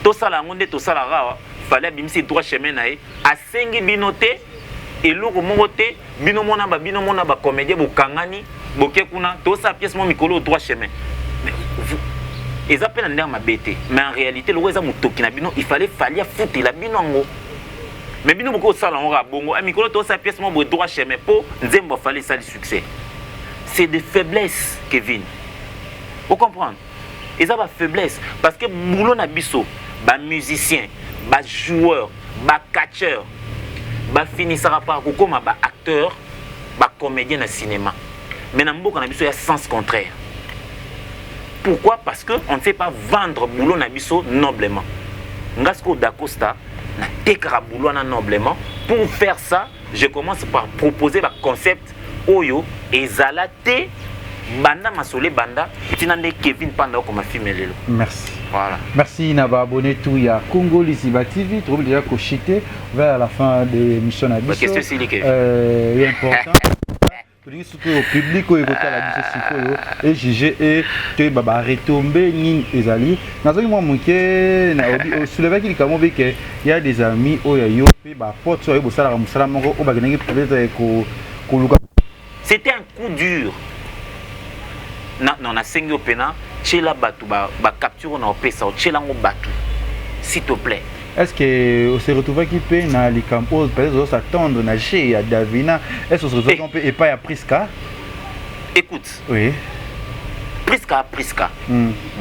Speaker 3: tout ça la monde tout ça la ra fallait bimsi droit chemin nae a sengi binoté et loko mongoté bino mona ba comédien bo kangani boke kuna tout ça pièce mon mikolo droit chemin. Mais vous ils appellent en ma bête mais en réalité le weza mutoki na bino il fallait foutre la bino ngo. Mais bino boko sala on ra bongo a mikolo tout ça pièce mon bo droit chemin po nzembo fallait ça le succès. C'est des faiblesses, Kevin. Vous comprenez? Et ça va faiblesse. Parce que boulot na biso, ba musicien, ba joueur, ba catcheur, ba finissera par comme ba acteur, ba comédien na cinéma. Mais na mboka na biso il y a sens contraire. Pourquoi? Parce que on ne sait pas vendre boulot na biso noblement. Ngasko Dacosta na tekara boulot na noblement. Pour faire ça, je commence par proposer le concept Oyo ezalate banda masole banda tinande Kevin Panda comme film lelo.
Speaker 2: Merci.
Speaker 3: Voilà.
Speaker 2: Merci Naba abonné tout ya Congo Liziba TV, trouve déjà cochité vers la fin de l'émission à
Speaker 3: Qu'est-ce que c'est Kevin?
Speaker 2: Important. Surtout au public au écouter la biso et juger et que baba retomber ni ezali. Nazo moi monke na soulever qu'il comme que il y a des amis au yo pe ba porte so bo sala musala moko o ba kengi peut-être ko luka.
Speaker 3: C'était un coup dur. Non, na sengi pena, chela batu ba capture na opesa, chela ngo batu. S'il te plaît.
Speaker 2: Est-ce que on se retrouve qui peut dans les campos peut-être s'attendre na chez Davina, est-ce qu'on se retrouve un peu et pas à Priska?
Speaker 3: Écoute.
Speaker 2: Oui.
Speaker 3: Priska.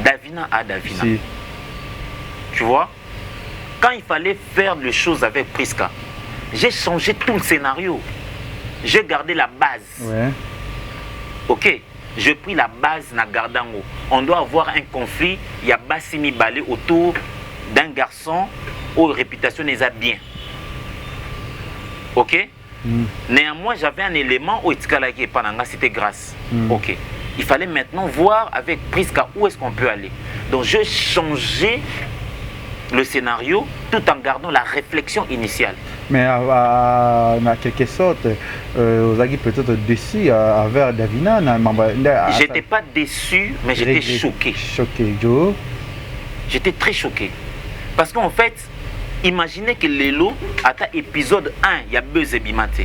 Speaker 3: Davina à Davina.
Speaker 2: Si.
Speaker 3: Tu vois? Quand il fallait faire les choses avec Priska, j'ai changé tout le scénario. J'ai gardé la base.
Speaker 2: Ouais.
Speaker 3: Ok, j'ai pris la base na gardango. On doit avoir un conflit. Il y a Bassimi Balé autour d'un garçon où réputation n'est pas bien. Ok. Néanmoins, j'avais un élément où c'était grâce. Ok. Il fallait maintenant voir avec Priska où est-ce qu'on peut aller. Donc, j'ai changé le scénario tout en gardant la réflexion initiale.
Speaker 2: Mais en quelque sorte, vous avez peut-être déçu avec Davina.
Speaker 3: J'étais pas déçu, mais j'étais choqué.
Speaker 2: Choqué, Joe.
Speaker 3: J'étais très choqué. Parce qu'en fait, imaginez que Lelo, à épisode 1, il y a Buzz et Bimate.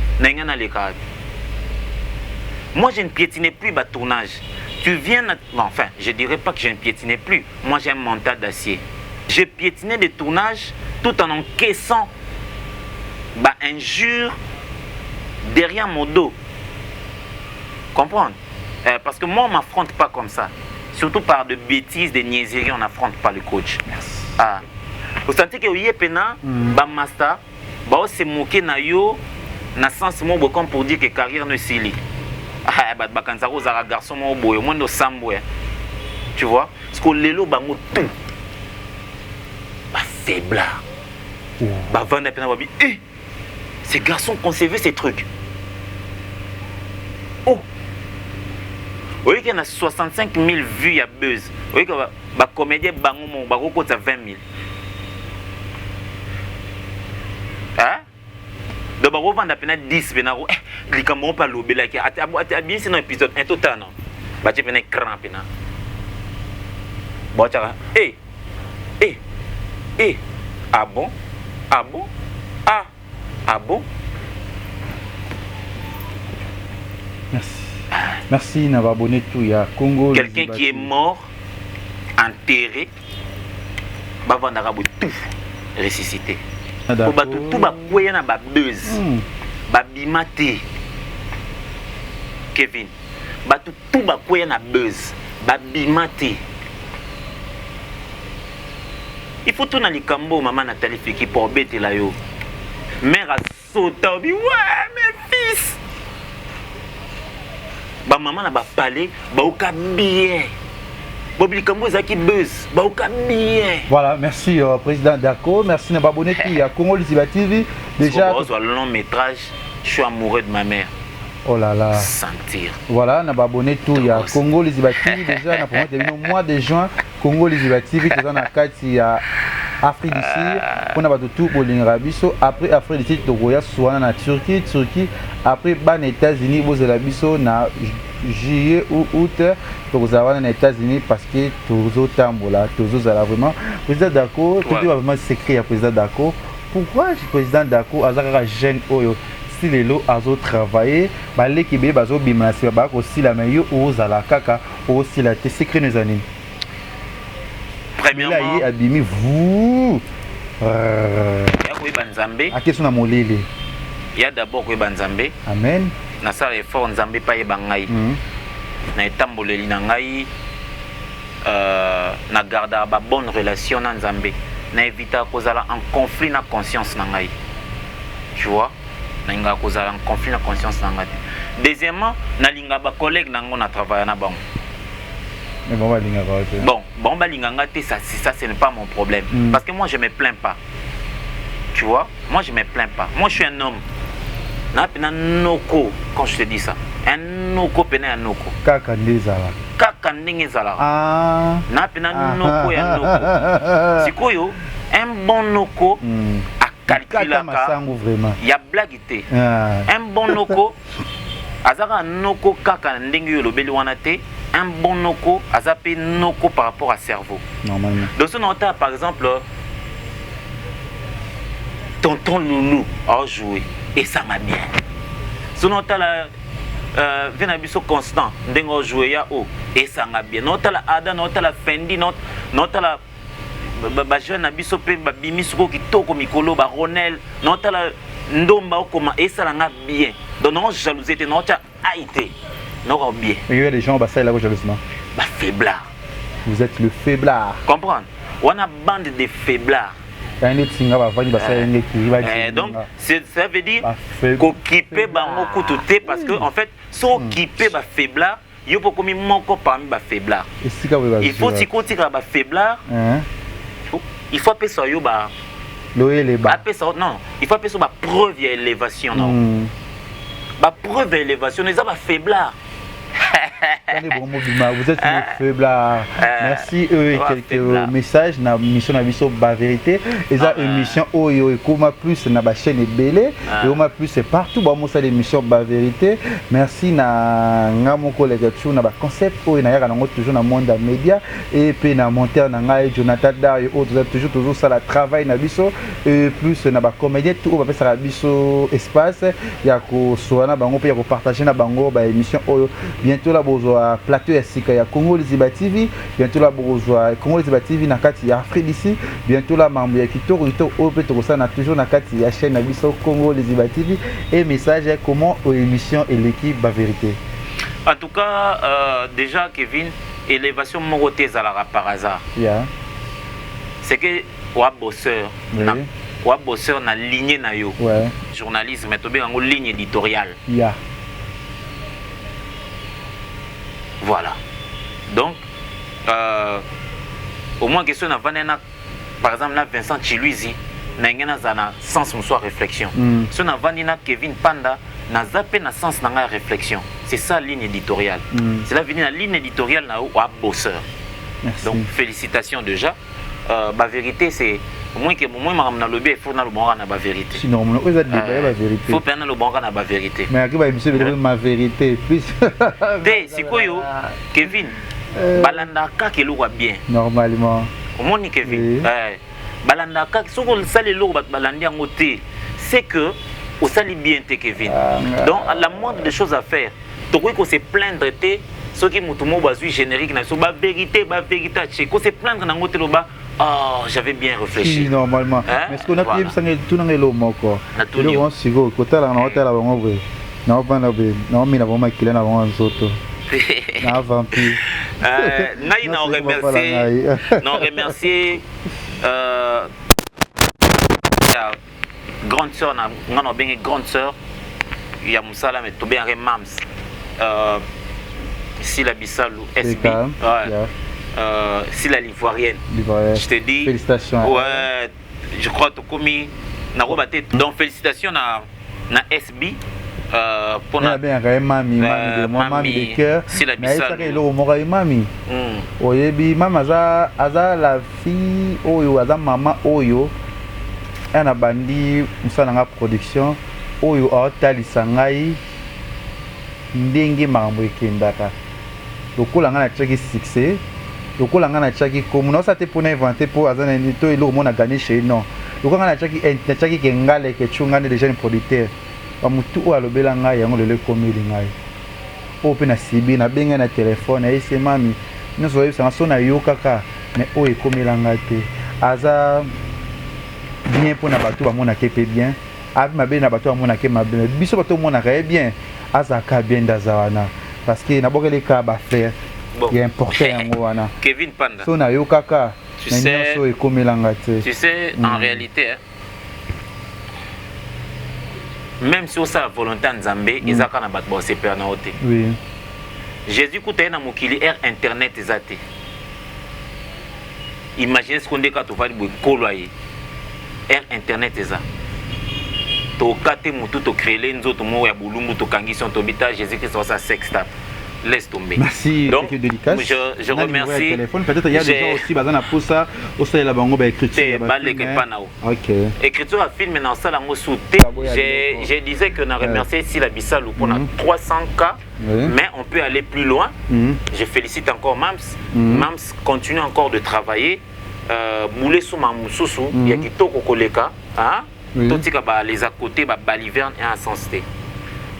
Speaker 3: Moi, je ne piétinais plus le tournage. Tu viens... Bon, enfin, je ne dirais pas que je ne piétinais plus. Moi, j'ai un mental d'acier. Je piétinais des tournages tout en encaissant injures derrière mon dos. Comprendre? Parce que moi, on ne m'affronte pas comme ça. Surtout par de bêtises, des niaiseries, on n'affronte pas le coach. Ah. Vous sentez que vous avez pena, master, se moquer na yo, na sens mo comme pour dire que carrière ne s'ili. Ah, bakanzaro zara garçon mo boyo, mo no sambo. Tu vois? Parce que lelo bango tout. Faiblard. Vanda pena babi. Eh, ces garçons conservaient ces trucs. Oh. Oui, qu'il y a 65 000 vues à Buzz. Oui, que les comédiens bango mon bako ça 20 000. Hein? Donc bako vanda pena 10 pena ko. Li kamon pa lobe la ki. Ati bien c'est dans épisode 1 total non. Ba ti pena cran pena. Bo cha. Eh. Ah bon? Ah bon? Ah bon?
Speaker 2: Merci. Merci d'avoir abonné tout. Il y a Congo.
Speaker 3: Quelqu'un qui est mort, enterré, va vendre tout ressuscité. Pour battre tout va couiller na buzz, va bimate. Kevin, battre tout va couiller na buzz, va bimate. Il faut tout dans les cambo, maman Nathalie Fiki pour bêter là yo. Mère a sauté, ouais, mes fils. Ba maman n'a pas parlé, ba ou bien. Bobli cambo zaki buzz, ba ou bien.
Speaker 2: Voilà, merci président Dako, merci d'avoir abonné à Congo Liziba TV. Déjà,
Speaker 3: un long métrage, je suis amoureux de ma mère.
Speaker 2: Oh là là.
Speaker 3: Sentir.
Speaker 2: Voilà, na abonné tout il y a Congo Liziba TV déjà na promote le mois de juin Congo Liziba TV dans la carte il y a Afrique d'ici on a pas tout bolinga biso après Afrique d'ici to goya soit na Turquie après ban États-Unis vous la biso na juillet ou août to vous avoir na États-Unis parce que toujours tambola toujours là vraiment président Dako tout vraiment secret à président Dako pourquoi le président Dako azaka jeune oyo si les lots azo travailler ba l'équipe bazo bimasi ba aussi la meilleure aux ala kaka aussi la secret nos années
Speaker 3: premièrement
Speaker 2: là il abimi vous
Speaker 3: ya ko banzambe
Speaker 2: akeso na molele
Speaker 3: ya d'abord ko banzambe
Speaker 2: amen
Speaker 3: na sa effort nzambe pa ye bangai na etamboleli na ngai na garda ba bonne relation na nzambe na éviter kozala en conflit na conscience na ngai tu vois na nga kozala en conflit na conscience na ngai deuxièmement na linga ba collègue nango na travailler na bango
Speaker 2: mais bon balinga
Speaker 3: bon balinga nga te ça ce n'est pas mon problème parce que moi je me plains pas tu vois moi je me plains pas moi je suis un homme na pena noko quand je te dis ça un noko pena un noko
Speaker 2: kaka ndezala
Speaker 3: kaka ndenge ezala na pena noko ya noko sikoyo un bon noko
Speaker 2: il
Speaker 3: y a blague té un bon noko azaka noko kaka ndenge yo lobeli wana te un bon noko azape noko par rapport à cerveau
Speaker 2: normalement
Speaker 3: donc ce nota par exemple tonton Loulou a joué et ça m'a bien ce nota la Venabiso Constant ndenge a joué ya o et ça m'a bien nota la Ada nota la Fendi nota la ba jeune abiso pe ba bimisoko kitoko mikolo ba Ronel nota la ndomba okoma et ça nga bien donc non jalousie non ta aité non bien
Speaker 2: il y a des gens bah ça là jalousement
Speaker 3: ba faiblard
Speaker 2: vous êtes le faiblard
Speaker 3: comprendre on a bande de faiblards donc ça veut dire qu'occuper bango kututé parce que en fait s'occuper ba faiblard yo pour comme moko parmi ba faiblard il faut tikotika ba faiblard il faut appeler ça yo ba appeler ça non il faut appeler ça ba preuve d'élévation non ba preuve d'élévation les ba faiblard
Speaker 2: vous êtes le faiblard. Merci quelques messages na mission na biso ba vérité et ça émission oyo ekoma plus na ba chaîne belé et oma plus c'est partout ba mosa l'émission ba vérité merci na ngamo collègue tu na ba concept oyo na yaka nango toujours na monde média et puis na monteur na ngai Jonathan Dario autres toujours ça la travail na biso et plus na ba comédien tout ba pesa biso espace ya ko soana bango pe ya ko partager na bango ba émission oyo bientôt la bozoa plateau ya sika ya Congo Liziba TV bientôt la bozoa Congo Liziba TV na kati ya Afrique d'ici bientôt la mambo ya kitoko ope to ça na toujours na kati ya chaîne na biso Congo Liziba TV et message comment émission et l'équipe ba vérité
Speaker 3: en tout cas déjà Kevin élévation moroté zalara par hasard c'est que wa bosseur na lignée na yo journalisme to bien en ligne éditoriale voilà donc au moins question na vanena par exemple na Vincent Chiluizi na ngena zana sens mon soir réflexion so na vanina Kevin Panda na zappé na sens na réflexion c'est ça ligne éditoriale c'est la venir la ligne éditoriale na wa bosseur donc félicitations déjà ba vérité c'est au moins que moi na lobby il faut na le bon na ba vérité
Speaker 2: sinon on a débat ba vérité
Speaker 3: faut prendre le bon na ba vérité
Speaker 2: mais qui va émission de ma vérité plus
Speaker 3: té sikoyo Kevin balanda ka ke lo bien
Speaker 2: normalement
Speaker 3: au moins Kevin balanda ka soko sale lo balandi yango té c'est que au sali bien té Kevin donc la moindre des choses à faire donc il faut se plaindre té ceux qui mutumo bazui générique na so ba vérité che ko se plaindre na ngote lo ba oh, j'avais bien réfléchi.
Speaker 2: Si, normalement. Mais ce qu'on a payé, c'est tout dans le mot. Le bon sigo, côté là, on a la bonne oeuvre. Non, pas la bonne. Non, mais la bonne maquille, la bonne auto. Non, vampire.
Speaker 3: Naï, non, remercier. Non, remercier. Grande sœur, on a bien grande sœur. Il y a Moussala, mais tout bien Mams. Si la Bissalou, SB. Si la Livoirienne. Je te dis.
Speaker 2: Félicitations.
Speaker 3: Ouais, je crois que tu as commis. Donc félicitations na SB pour na
Speaker 2: bien mami de cœur
Speaker 3: si la
Speaker 2: mais ça
Speaker 3: bisalo
Speaker 2: que le mora mami oyebi mama aza la fille oyo aza mama oyo ana bandi musala nga production oyo atalisa ngai ndenge makambo ekendaka lokola nga na tiaki succès lokola nga na tiaki komu na te mpona inventer mpo aza na to eloko mona gagné chez non lokola nga na tiaki ke ngale ke chungane de jeune producteur bamutu oyo alobela ngai yango lelo ekomeli ngai oyo mpe nasibi nabengai na telefone ayese mami nyonso oyebisanga so nayokaka me oyo ekomela ngai te aza bien mpona bato bamonaka mpe bien abi mabe na bato bamonaka mabe biso bato omonaka ye bien azalaka bien ndaza wana parce que nabokeleka bafrère ya important yango wana
Speaker 3: Kevin Panda
Speaker 2: so nayokaka na nyonso ekomela ngai te.
Speaker 3: Tu sais, en réalité, même si on a la volonté en Zambé, ils ont quand même battu ces pères naoté.
Speaker 2: Oui.
Speaker 3: Jésus coûte un amokili air internet ezate. Imaginez ce qu'on dit quand on va dire koloyer. Air internet eza. To kate mutu to créer nzoto mo ya bulumbu to kangisi on tobita Jésus Christ ça sextape. Laisse tomber.
Speaker 2: Merci.
Speaker 3: Donc,
Speaker 2: dédicace.
Speaker 3: Je remercie.
Speaker 2: Peut-être il y a des gens aussi bazana pour ça au sein la bango ba écriture.
Speaker 3: OK. Écriture à film maintenant ça la sauté. Je disais que on a remercié si la Bissalo pour 300K. Mais on peut aller plus loin. Je félicite encore Mams. Mams continue encore de travailler. Boulé sous ma moussousou, il y a kitoko koleka, hein? Totika ba les à côté ba baliverne et en sensité.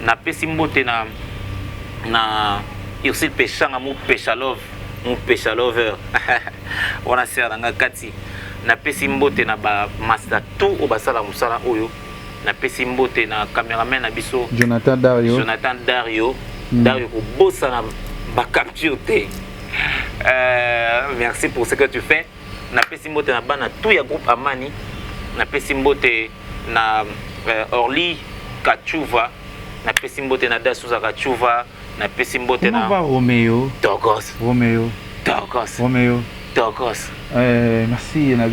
Speaker 3: Na pesimbote na Ursil Pechanga mon Pechalove on a serre nga kati na pesimbote na ba master tout au basala musala oyo na pesimbote na cameraman na biso
Speaker 2: Jonathan Dario
Speaker 3: Dario ko bossa na ba capture te merci pour ce que tu fais na pesimbote na bana tout ya groupe Amani na pesimbote na Orly Kachuva na pesimbote na Dasuza Kachuva na pesimbote na
Speaker 2: Romeo
Speaker 3: Togos
Speaker 2: merci na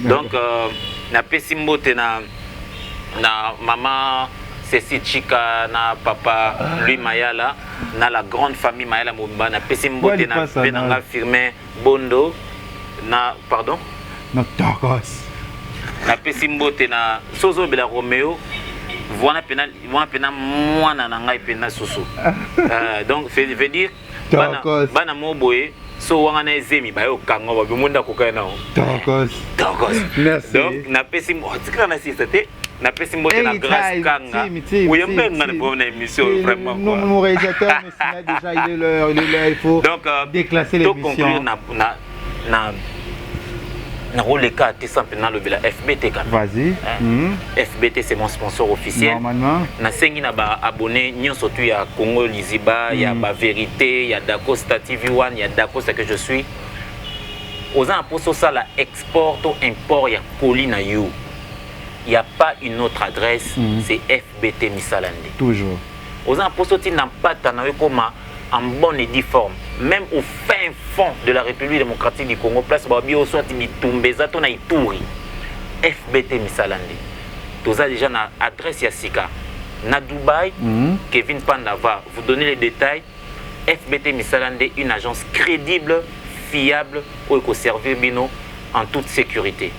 Speaker 3: donc na pesimbote na maman Cécile Chika na papa lui Mayala na la grande famille Mayala Mumba na pesimbote na Benanga Firmin Bondo na pardon
Speaker 2: na Togos
Speaker 3: na pesimbote na Sozo Bela Romeo voilà pena mwana na ngai pena susu donc veut dire bana moboye so wanga na ezemi ba yo kanga ba bimunda kokana
Speaker 2: Togos merci
Speaker 3: donc na pesimbo tikana na sisate na pesimbo na grâce kanga uyembe ngana bonne émission vraiment
Speaker 2: mon réalisateur mais déjà il est l'heure il faut
Speaker 3: donc
Speaker 2: déclasser l'émission
Speaker 3: na rôle cas simple na le bela FBT quand
Speaker 2: vas-y
Speaker 3: FBT c'est mon sponsor officiel
Speaker 2: normalement
Speaker 3: na sengi na ba abonné nyonso tu ya Congo Liziba ya ba vérité ya Dacosta TV1 ya Dacosta que je suis aux impots ça la export ou import ya colis na you il y a pas une autre adresse c'est FBT Misalande
Speaker 2: toujours
Speaker 3: aux impots tu n'as pas tana comme en bonne et due forme, même au fin fond de la République démocratique du Congo, place Babio soit Mitumbeza, ton Ituri, FBT Misalande. Tout ça déjà na adresse Yassika. Na Dubaï, Kevin Panda va vous donner les détails. FBT Misalande, une agence crédible, fiable, où il faut servir Bino en toute sécurité.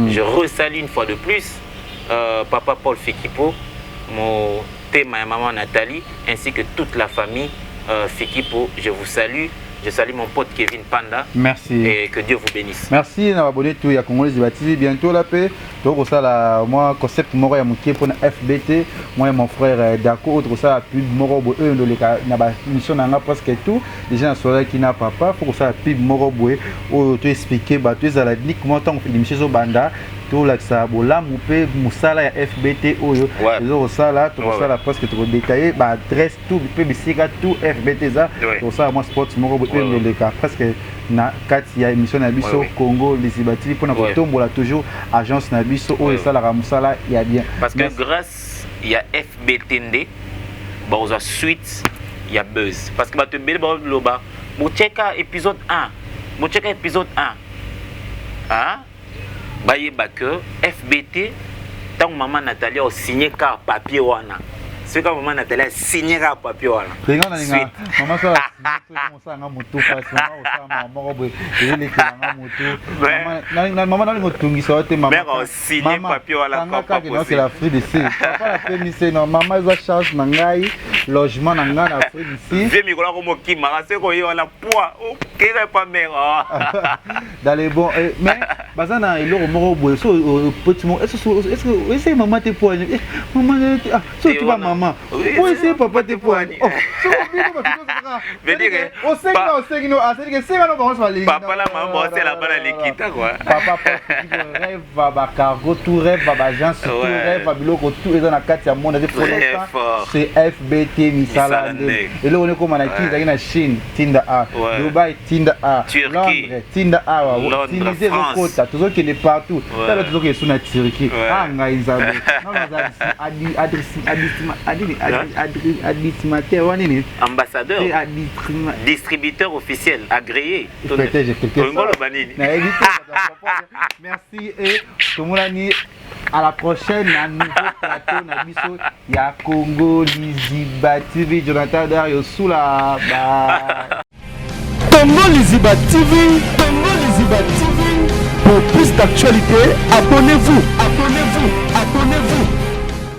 Speaker 3: Je resalue une fois de plus Papa Paul Fikipo, mon thème et maman Nathalie, ainsi que toute la famille. Fikipo, je vous salue. Je salue mon pote Kevin Panda.
Speaker 2: Merci.
Speaker 3: Et que Dieu vous bénisse.
Speaker 2: Merci. Nous abonné tout ya Congolais Ziba bientôt la paix. Donc ça la moi concept moro ya mukie pour FBT. Moi et mon frère Dako autre ça pub moro bo eux na ba mission na presque tout. Déjà na soirée qui n'a papa pour ça pub moro bo o to expliquer ba tu za la uniquement tant que l'émission zo banda. Tout là ça bola mupé musala ya FBT oyo zo sala to sala presque trop détaillé ba adresse tout peut bisika tout FBT ça pour ça moi sport moro bo le cas presque na kati ya émission na biso Congo Liziba TV pour na kotombola toujours agence na biso oyo sala ka musala ya bien
Speaker 3: parce que grâce il y a FBTND ba oza suite il y a buzz parce que ba te bele ba loba mo cheka épisode 1 ah bayeba que FBT tant maman Nathalie a signé car papier wana C'est comme maman Nathalie a signé un papier.
Speaker 2: Maman ça a un moto parce que maman logement en Afrique ici. Dans les bons, mais bazana il est au petit mot. Est-ce que maman te poigne? Maman, tu vas maman. Oui, c'est papa te poigne. Oh,
Speaker 3: papa la maman c'est la balle l'équita quoi.
Speaker 2: Papa rêve va cargo, tout rêve va agence, tout rêve va biloko, tout est dans la carte à monde. C'est FBT Misala. Et là on est comme en Chine, Tinda A, Dubaï, Tinda A, Londres, Tinda A, Tunisie, Rokota, tout ça qui est partout. Là tout ça qui est sur la Turquie. Ah, Ngaïzabe.
Speaker 3: Ambassadeur, distributeur officiel, agréé.
Speaker 2: Merci et tout le monde à la prochaine, à nouveau plateau, il y a Congo, Liziba TV, Jonathan Dario sous la
Speaker 1: Congo Liziba TV, Congo Liziba TV. Pour plus d'actualités, abonnez-vous.